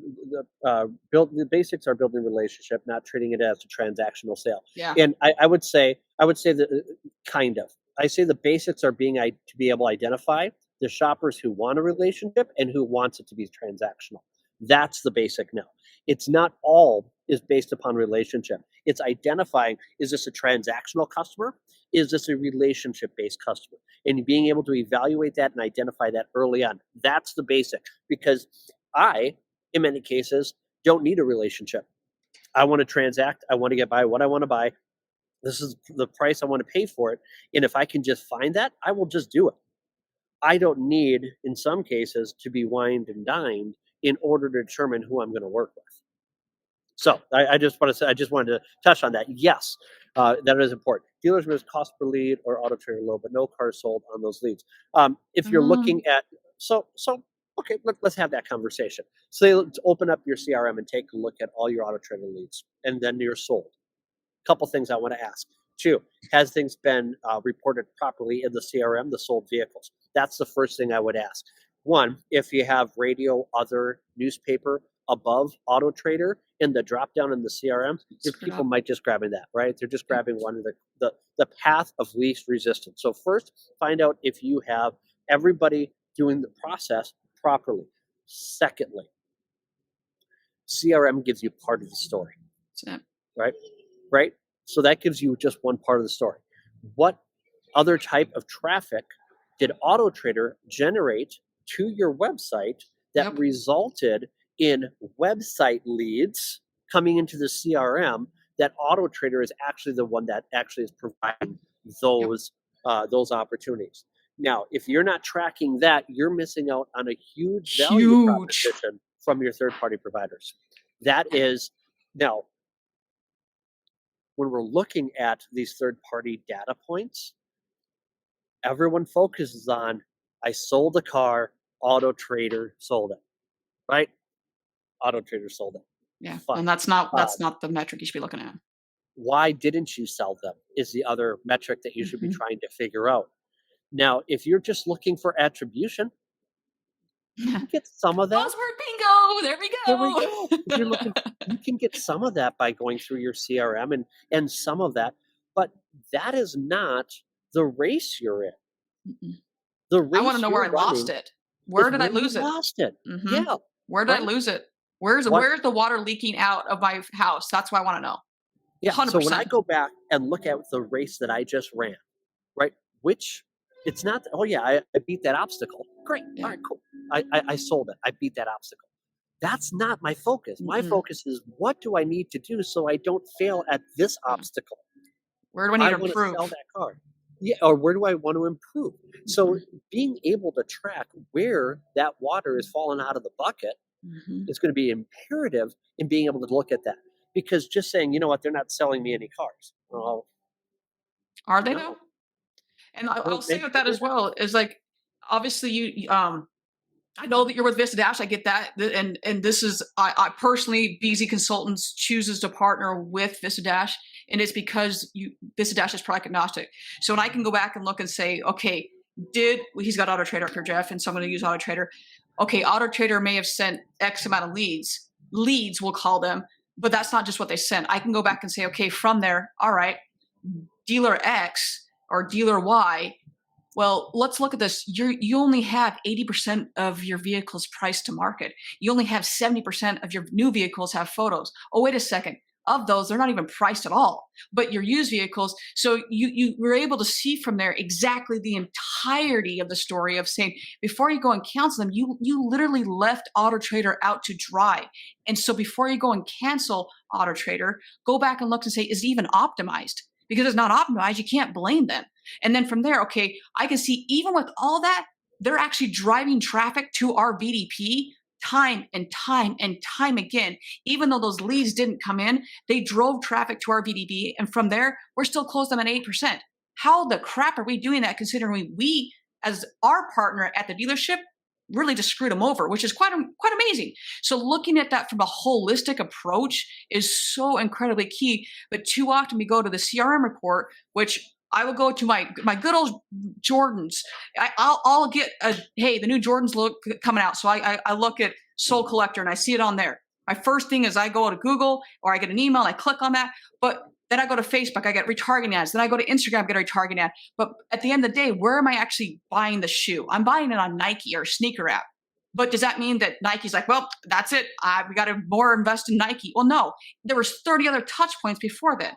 the basics are building a relationship, not treating it as a transactional sale. Yeah. And I would say that kind of. I say the basics are to be able to identify the shoppers who want a relationship and who wants it to be transactional. That's the basic now. It's not all is based upon relationship. It's identifying, is this a transactional customer? Is this a relationship-based customer? And being able to evaluate that and identify that early on. That's the basic. Because I, in many cases, don't need a relationship. I want to transact. I want to get by what I want to buy. This is the price I want to pay for it. And if I can just find that, I will just do it. I don't need, in some cases, to be wined and dined in order to determine who I'm going to work with. So I just wanted to touch on that. Yes, that is important. Dealers with cost per lead or auto trader low, but no cars sold on those leads. If you're looking at okay, let's have that conversation. So let's open up your CRM and take a look at all your auto trader leads, and then you're sold. Couple things I want to ask. 2, has things been reported properly in the CRM, the sold vehicles? That's the first thing I would ask. 1, if you have radio, other, newspaper above Auto Trader in the drop down in the CRM, people might just grabbing that, right? They're just grabbing one of the path of least resistance. So first, find out if you have everybody doing the process properly. Secondly, CRM gives you part of the story, right? So that gives you just one part of the story. What other type of traffic did Auto Trader generate to your website that resulted in website leads coming into the CRM that Auto Trader is actually the one that actually is providing those opportunities? Now, if you're not tracking that, you're missing out on a huge value proposition from your third-party providers. That is, now, when we're looking at these third-party data points, everyone focuses on, I sold a car, Auto Trader sold it, right? Auto Trader sold it. Yeah, fine. And that's not the metric you should be looking at. Why didn't you sell them is the other metric that you should be trying to figure out. Now, if you're just looking for attribution, you get some of that. Buzzword bingo. There we go. If you're looking, you can get some of that by going through your CRM and some of that, but that is not the race you're in. The race I want to know where I lost it. Where did I lose it? Lost it. Yeah. Where did I lose it? Where's the water leaking out of my house? That's what I want to know. Yeah. So when I 100%. go back and look at the race that I just ran, right? Which it's not, oh yeah, I beat that obstacle. Great. All Yeah. right, cool. I sold it. I beat that obstacle. That's not my focus. My Mm-mm. focus is what do I need to do so I don't fail at this Yeah. obstacle? Where do I need I to want to improve? sell that car. Yeah, or where do I want to improve? So being able to track where that water is falling out of the bucket Mm-hmm. is going to be imperative in being able to look at that. Because just saying, you know what, they're not selling me any cars. Well, Are they though? no, And I'll well, say maybe with that as they're not. well is like, obviously I know that you're with VistaDash. I get that, and this is I personally, BZ Consultants chooses to partner with VistaDash, and it's because VistaDash is product agnostic. So when I can go back and look and say, okay, he's got AutoTrader up here, Jeff, and so I'm going to use AutoTrader. Okay, AutoTrader may have sent X amount of leads we'll call them, but that's not just what they sent. I can go back and say, okay, from there, all right, dealer X or dealer Y, well, let's look at this. You only have 80% of your vehicles priced to market. You only have 70% of your new vehicles have photos. Oh, wait a second. Of those, they're not even priced at all. But your used vehicles, so you were able to see from there exactly the entirety of the story of saying, before you go and cancel them, you literally left AutoTrader out to dry. And so before you go and cancel AutoTrader, go back and look and say, is it even optimized? Because it's not optimized, you can't blame them. And then from there, okay, I can see even with all that, they're actually driving traffic to our VDP time and time and time again. Even though those leads didn't come in, they drove traffic to our VDP. And from there, we're still closed them at 8%. How the crap are we doing that considering we, as our partner at the dealership, really just screwed them over, which is quite amazing. So looking at that from a holistic approach is so incredibly key. But too often we go to the CRM report, which I will go to my good old Jordans. I'll get hey, the new Jordans look coming out. So I look at Soul Collector and I see it on there. My first thing is I go to Google or I get an email and I click on that. But then I go to Facebook, I get retargeting ads. Then I go to Instagram, get a retargeting ad. But at the end of the day, where am I actually buying the shoe? I'm buying it on Nike or a sneaker app. But does that mean that Nike's like, well, that's it. We got to more invest in Nike? Well, no. There was 30 other touch points before then.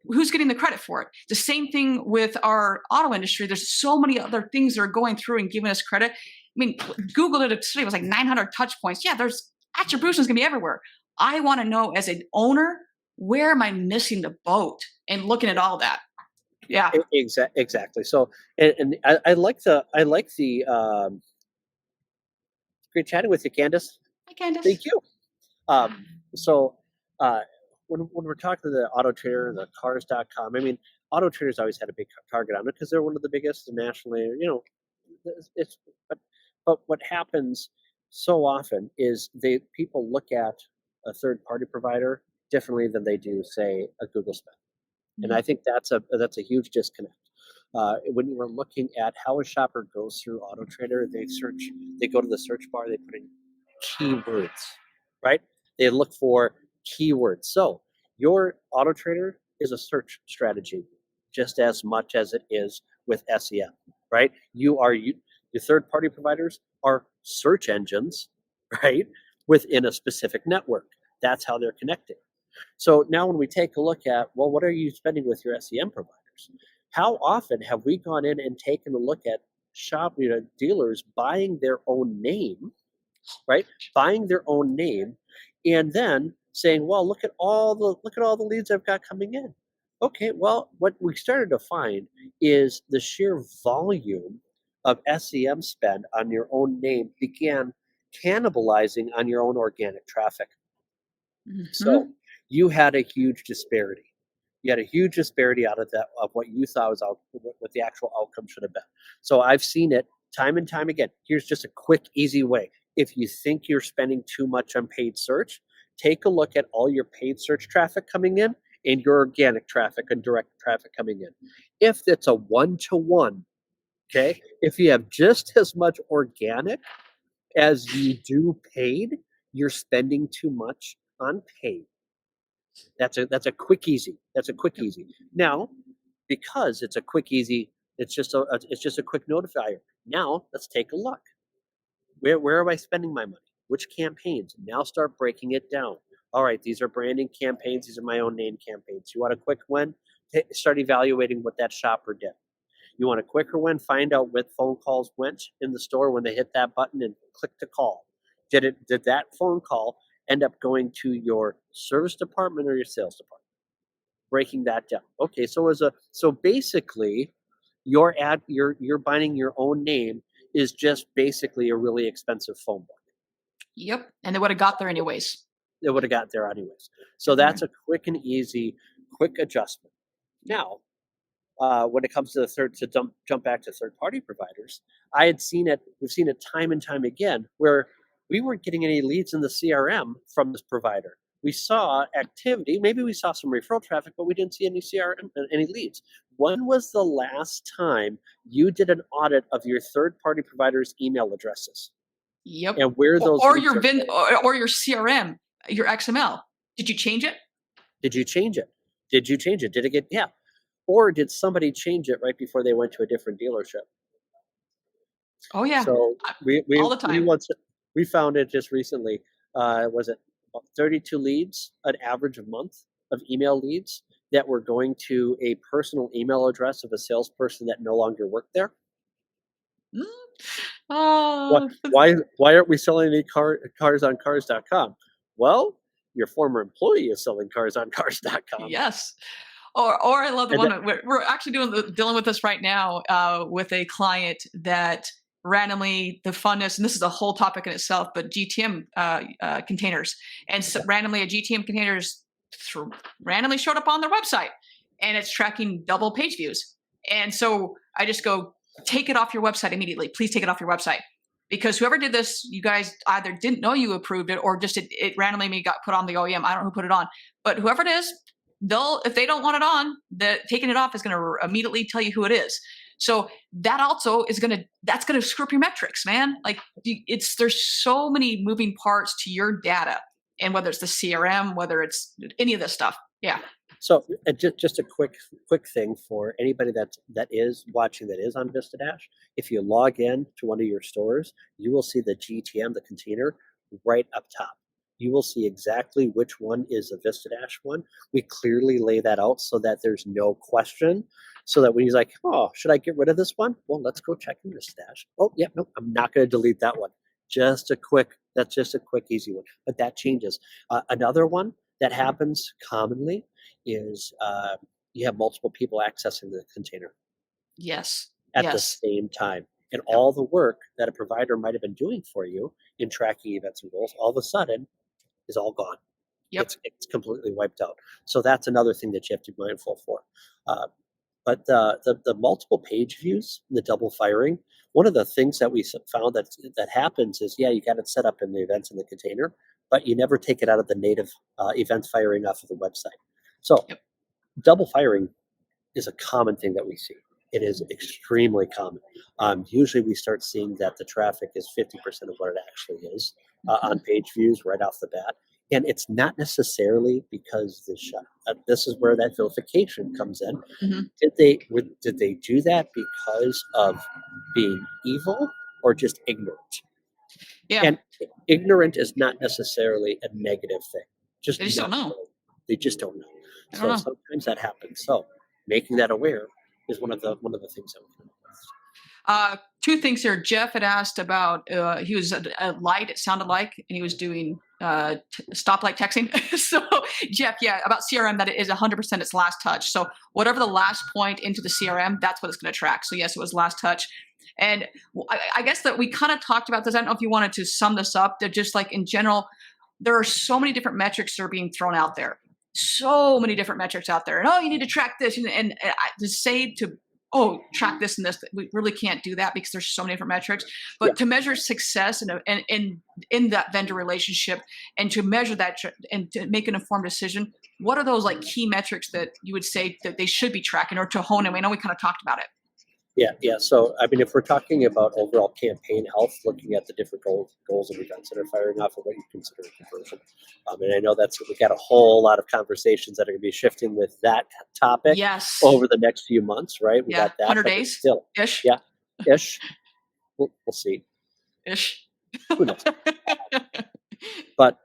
Who's getting the credit for it? The same thing with our auto industry. There's so many other things that are going through and giving us credit. I mean, Google did it today. It was like 900 touch points. Yeah, there's attribution is going to be everywhere. I want to know as an owner, where am I missing the boat? And looking at all that. Yeah. Exactly. So, and I like the great chatting with you, Candace. Hi, Candace. Thank you. So when we're talking to the Auto Trader, the cars.com, I mean, Auto Trader's always had a big target on it because they're one of the biggest nationally, it's, but what happens so often is people look at a third party provider differently than they do, say, a Google spend. And I think that's a huge disconnect. When you are looking at how a shopper goes through Auto Trader, they go to the search bar, they put in keywords, right? They look for keywords. So your Auto Trader is a search strategy just as much as it is with SEM, right? Your third party providers are search engines, right? Within a specific network. That's how they're connecting. So now when we take a look at, well, what are you spending with your SEM providers? How often have we gone in and taken a look at dealers buying their own name, right? Buying their own name and then saying, well, look at all the leads I've got coming in. Okay, well, what we started to find is the sheer volume of SEM spend on your own name began cannibalizing on your own organic traffic. So you had a huge disparity. You had a huge disparity out of that of what you thought was what the actual outcome should have been. So I've seen it time and time again. Here's just a quick, easy way. If you think you're spending too much on paid search, take a look at all your paid search traffic coming in and your organic traffic and direct traffic coming in. If it's a 1-to-1, okay, if you have just as much organic as you do paid, you're spending too much on paid. That's a quick easy. That's a quick easy. Now, because it's a quick easy, it's just a quick notifier. Now let's take a look. Where am I spending my money? Which campaigns? Now start breaking it down. All right, these are branding campaigns. These are my own name campaigns. You want a quick win? Start evaluating what that shopper did. You want a quicker win? Find out what phone calls went in the store when they hit that button and click to call. Did that phone call end up going to your service department or your sales department? Breaking that down. Okay, so basically, your you're buying your own name is just basically a really expensive phone book. Yep. And they would have got there anyways. It would have got there anyways. So that's a quick and easy, quick adjustment. Now, when it comes to jump back to third party providers, we've seen it time and time again where we weren't getting any leads in the CRM from this provider. We saw activity, maybe we saw some referral traffic, but we didn't see any CRM, any leads. When was the last time you did an audit of your third party provider's email addresses? Yep. And where those or leads your are or your CRM, your XML. Did you change it? Did you change it? Did you change it? Did it get, yeah. Or did somebody change it right before they went to a different dealership? Oh yeah. So we all the time. we found it just recently. Was it about 32 leads, an average a month of email leads that were going to a personal email address of a salesperson that no longer worked there? Oh, Why aren't we selling any cars on cars.com? Well, your former employee is selling cars on cars.com. yes. Or I love the one we're actually dealing with this right now with a client that randomly the Furniss, and this is a whole topic in itself, but GTM containers, and so randomly a GTM containers randomly showed up on their website, and it's tracking double page views. And so I just go, take it off your website immediately. Please take it off your website. Because whoever did this, you guys either didn't know you approved it or just it randomly got put on the OEM. I don't know who put it on. But whoever it is, if they don't want it on, taking it off is going to immediately tell you who it is. So that also that's going to screw up your metrics, man. Like there's so many moving parts to your data, and whether it's the CRM, whether it's any of this stuff. Yeah. So just a quick thing for anybody that is watching that is on VistaDash. If you log in to one of your stores, you will see the GTM, the container, right up top. You will see exactly which one is a VistaDash one. We clearly lay that out so that there's no question. So that when he's like, oh, should I get rid of this one? Well, let's go check in VistaDash. Oh, yeah, no, I'm not going to delete that one. That's just a quick, easy one. But that changes. Another one that happens commonly is you have multiple people accessing the container. Yes. At the same time. And all the work that a provider might have been doing for you in tracking events and goals, all of a sudden is all gone. Yep. It's completely wiped out. So that's another thing that you have to be mindful for. But the multiple page views, the double firing, one of the things that we found that happens is, you got it set up in the events in the container, but you never take it out of the native events firing off of the website. So double firing is a common thing that we see. It is extremely common. Usually we start seeing that the traffic is 50% of what it actually is on page views right off the bat. And it's not necessarily because this is where that vilification comes in. Mm-hmm. Did they do that because of being evil or just ignorant? Yeah. And ignorant is not necessarily a negative thing. They just don't know. They just don't know. So sometimes that happens. So making that aware is one of the things that we can do. Two things here. Jeff had asked about, he was at a light, it sounded like, and he was doing stoplight texting. So Jeff, about CRM, that it is 100% its last touch. So whatever the last point into the CRM, that's what it's going to track. So yes, it was last touch. And I guess that we kind of talked about this. I don't know if you wanted to sum this up. That just like in general, there are so many different metrics that are being thrown out there. So many different metrics out there. And you need to track this. And to say track this and this, we really can't do that because there's so many different metrics. But to measure success in that vendor relationship and to measure that and to make an informed decision, what are those like key metrics that you would say that they should be tracking or to hone in? I know we kind of talked about it. Yeah. So, I mean, if we're talking about overall campaign health, looking at the different goals and events that are firing off of what you consider a conversion. And I know we've got a whole lot of conversations that are going to be shifting with that topic over the next few months, right? We got that 100 days still. Ish. Yeah. Ish. We'll see. Ish. Who knows? But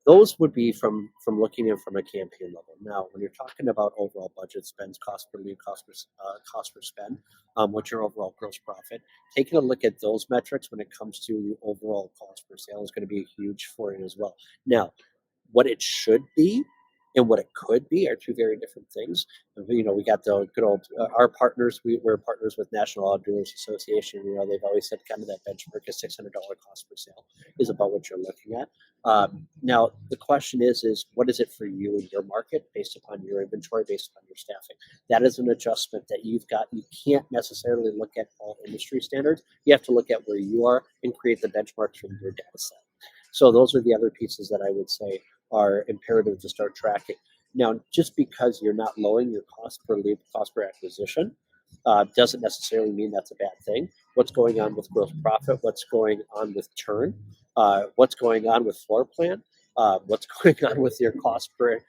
Those would be from looking in from a campaign level. Now, when you're talking about overall budget spends, cost per lead, cost per spend, what's your overall gross profit? Taking a look at those metrics when it comes to the overall cost per sale is going to be huge for it as well. Now, what it should be and what it could be are two very different things. We got the good old our partners. We're partners with National Auditors Association. They've always said kind of that benchmark is $600 cost per sale is about what you're looking at. Now the question is what is it for you in your market based upon your inventory, based upon your staffing? That is an adjustment that you've got. You can't necessarily look at all industry standards. You have to look at where you are and create the benchmarks from your data set. So those are the other pieces that I would say are imperative to start tracking. Now, just because you're not lowering your cost per lead, cost per acquisition, doesn't necessarily mean that's a bad thing. What's going on with gross profit? What's going on with churn? What's going on with floor plan? What's going on with your cost per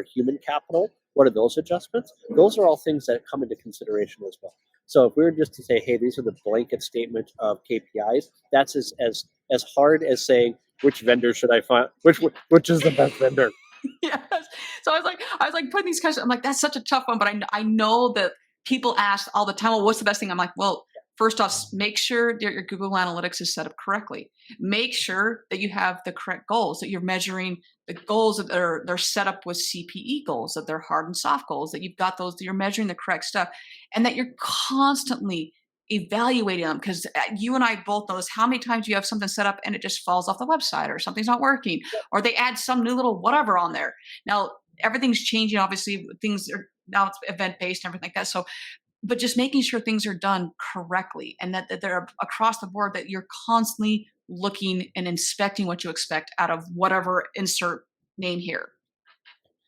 human capital? What are those adjustments? Those are all things that come into consideration as well. So if we were just to say, hey, these are the blanket statement of KPIs, that's as hard as saying which vendor should I find, which is the best vendor. Yes. So I was like putting these questions. I'm like, that's such a tough one, but I know that people ask all the time, well, what's the best thing? I'm like, well, first off, make sure that your Google Analytics is set up correctly. Make sure that you have the correct goals, that you're measuring the goals that they're set up with CPE goals, that they're hard and soft goals, that you've got those, that you're measuring the correct stuff, and that you're constantly evaluating them, because you and I both know this. How many times you have something set up and it just falls off the website, or something's not working, or they add some new little whatever on there. Now everything's changing. Obviously, things are now it's event based and everything like that. So, but just making sure things are done correctly and that they're across the board, that you're constantly looking and inspecting what you expect out of whatever insert name here.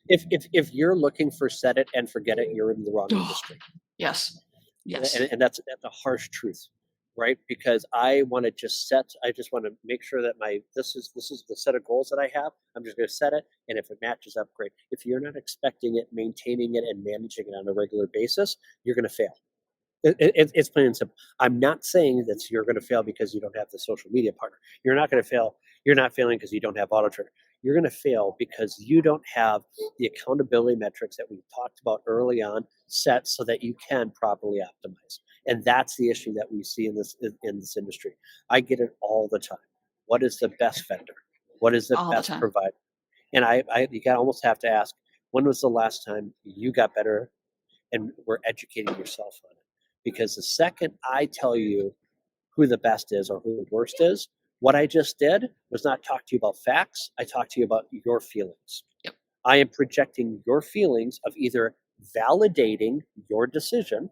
If you're looking for set it and forget it, you're in the wrong industry. Yes. Yes. And that's a harsh truth, right? Because I want to make sure that this is the set of goals that I have. I'm just going to set it, and if it matches up, great. If you're not expecting it, maintaining it, and managing it on a regular basis, you're going to fail. It's plain and simple. I'm not saying that you're going to fail because you don't have the social media partner. You're not going to fail. You're not failing because you don't have Autotrader. You're going to fail because you don't have the accountability metrics that we talked about early on set so that you can properly optimize. And that's the issue that we see in this industry. I get it all the time. What is the best vendor? What is the best provider? And you almost have to ask, when was the last time you got better and were educating yourself on it? Because the second I tell you who the best is or who the worst is, what I just did was not talk to you about facts. I talked to you about your feelings. Yep. I am projecting your feelings of either validating your decision.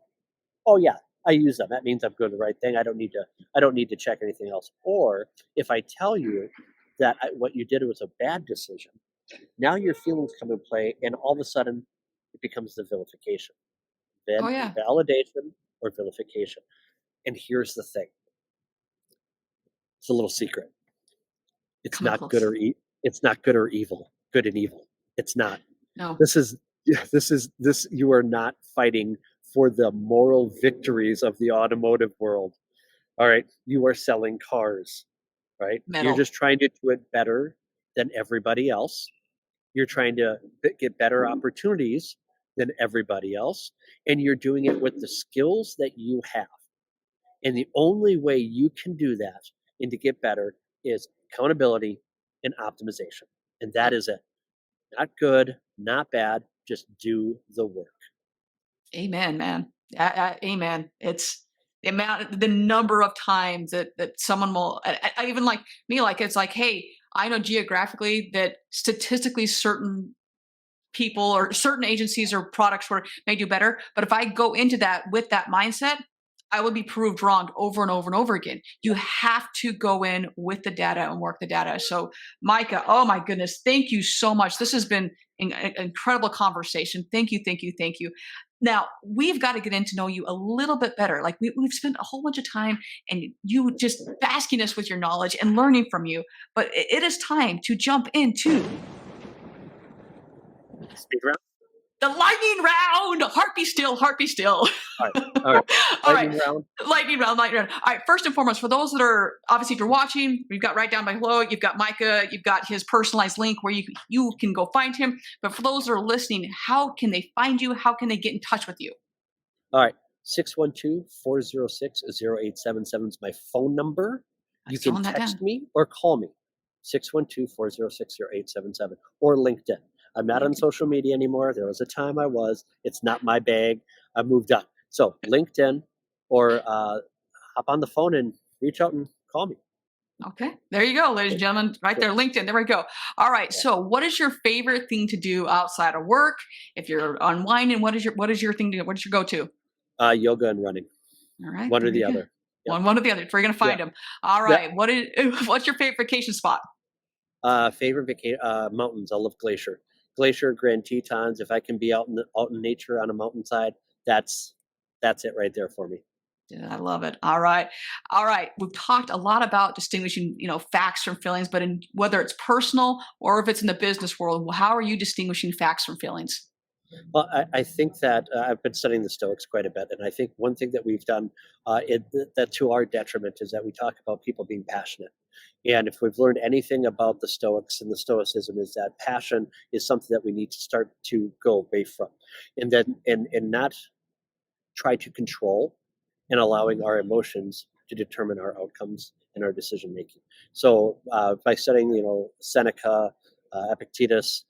Oh yeah, I use them. That means I'm doing the right thing. I don't need to check anything else. Or if I tell you that what you did was a bad decision, now your feelings come into play, and all of a sudden it becomes the vilification. Then validation or vilification. And here's the thing. It's a little secret. It's not good or it's not good or evil. Good and evil. It's not. No. This. You are not fighting for the moral victories of the automotive world. All right. You are selling cars, right? Metal. You're just trying to do it better than everybody else. You're trying to get better opportunities than everybody else. And you're doing it with the skills that you have. And the only way you can do that and to get better is accountability and optimization. And that is it. Not good, not bad, just do the work. Amen, man. Amen. It's the number of times that someone will, I even like me, like, it's like, hey, I know geographically that statistically certain people or certain agencies or products may do better. But if I go into that with that mindset, I would be proved wrong over and over and over again. You have to go in with the data and work the data. So Micah, oh my goodness, thank you so much. This has been an incredible conversation. Thank you, thank you, thank you. Now, we've got to get in to know you a little bit better. Like we've spent a whole bunch of time and you just basking us with your knowledge and learning from you. But it is time to jump into speed round. The lightning round. Heart be still. Heart be still. All right. All right. All right. Lightning round. Lightning round, lightning round. All right. First and foremost, for those that are obviously, if you're watching, we've got right down below. You've got Micah. You've got his personalized link where you can go find him. But for those that are listening, how can they find you? How can they get in touch with you? All right. 612-406-0877 is my phone number. You can text me or call me. 612-406-0877 or LinkedIn. I'm not on social media anymore. There was a time I was. It's not my bag. I moved on. So LinkedIn or hop on the phone and reach out and call me. Okay. There you go, ladies and gentlemen. Right there, LinkedIn. There we go. All right. So what is your favorite thing to do outside of work? If you're unwinding, what is your thing to do? What is your go-to? Yoga and running. All right. One or the other. Yep. One or the other. We're going to find them. All right. Yep. What's your favorite vacation spot? Favorite mountains. I love Glacier, Grand Tetons. If I can be out in nature on a mountainside, that's it right there for me. Yeah, I love it. All right. We've talked a lot about distinguishing, facts from feelings, but whether it's personal or if it's in the business world, how are you distinguishing facts from feelings? Well, I think that I've been studying the Stoics quite a bit, and I think one thing that we've done that to our detriment is that we talk about people being passionate. And if we've learned anything about the Stoics and the Stoicism is that passion is something that we need to start to go away from, and then and not try to control and allowing our emotions to determine our outcomes and our decision making. So by studying, Seneca, Epictetus,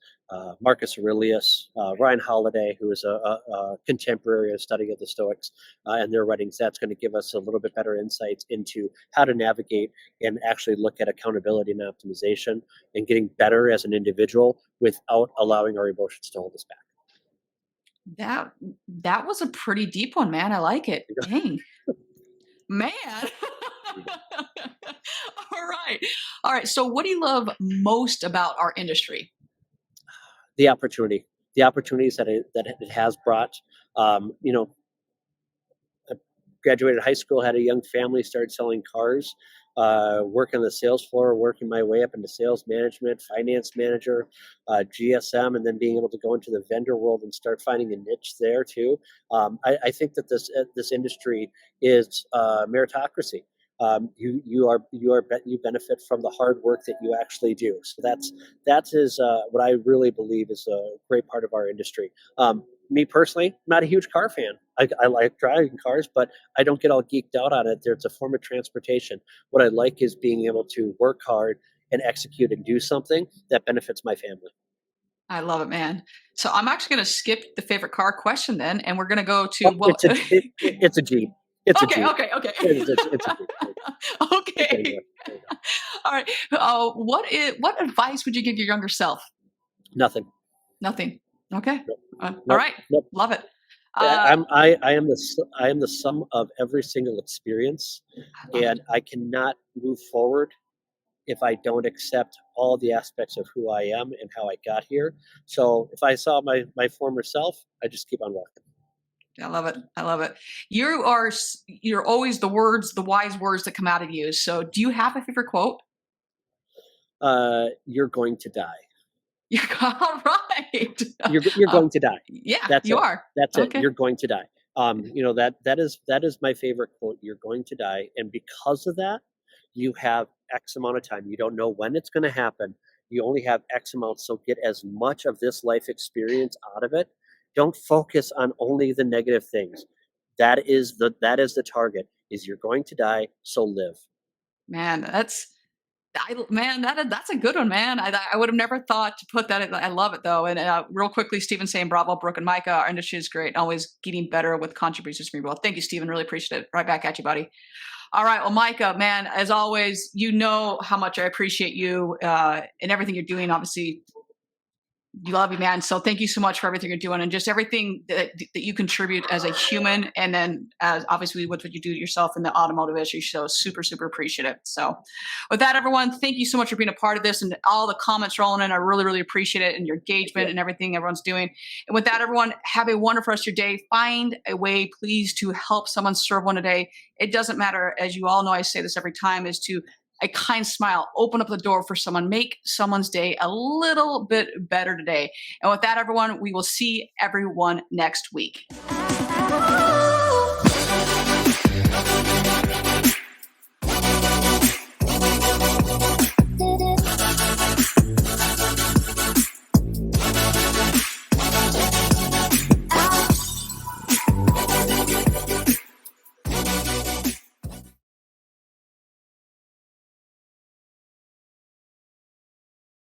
Marcus Aurelius, Ryan Holiday, who is a contemporary study of the Stoics and their writings, that's going to give us a little bit better insights into how to navigate and actually look at accountability and optimization and getting better as an individual without allowing our emotions to hold us back. That was a pretty deep one, man. I like it. Dang. Man. All right. So what do you love most about our industry? The opportunities that it has brought. I graduated high school, had a young family, started selling cars, working on the sales floor, working my way up into sales management, finance manager, GSM, and then being able to go into the vendor world and start finding a niche there too. I think that this industry is meritocracy. You benefit from the hard work that you actually do. So that is what I really believe is a great part of our industry. Me personally, not a huge car fan. I like driving cars, but I don't get all geeked out on it. It's a form of transportation. What I like is being able to work hard and execute and do something that benefits my family. I love it, man. So I'm actually going to skip the favorite car question then, and we're going to go to it's a Jeep. It's okay. a Jeep. Okay. It's a Jeep. Okay. All right. What advice would you give your younger self? Nothing. Okay. Nope. All right. Nope. Love it. I am the sum of every single experience, and I cannot move forward if I don't accept all the aspects of who I am and how I got here. So if I saw my former self, I just keep on walking. I love it. You're always the wise words that come out of you. So do you have a favorite quote? You're going to die. You're all right. You're going to die. Yeah, That's you it. are. That's Okay. it. You're going to die. That is my favorite quote. You're going to die, and because of that, you have X amount of time. You don't know when it's going to happen. You only have X amount, so get as much of this life experience out of it. Don't focus on only the negative things. That is the target. Is you're going to die, so live. Man, that's a good one, man. I would have never thought to put that. I love it though. And real quickly, Stephen saying, "Bravo, Brooke and Micah. Our industry is great. Always getting better with contributions from you both." Thank you, Stephen. Really appreciate it. Right back at you, buddy. All right. Well, Micah, man, as always, you know how much I appreciate you and everything you're doing. Obviously, you love you, man. So thank you so much for everything you're doing and just everything that you contribute as a human. And then as obviously what you do to yourself in the automotive industry. So super, super appreciative. So with that, everyone, thank you so much for being a part of this and all the comments rolling in. I really, really appreciate it and your engagement and everything everyone's doing. And with that, everyone, have a wonderful rest of your day. Find a way, please, to help someone, serve one today. It doesn't matter. As you all know, I say this every time, is to a kind smile, open up the door for someone, make someone's day a little bit better today. And with that, everyone, we will see everyone next week.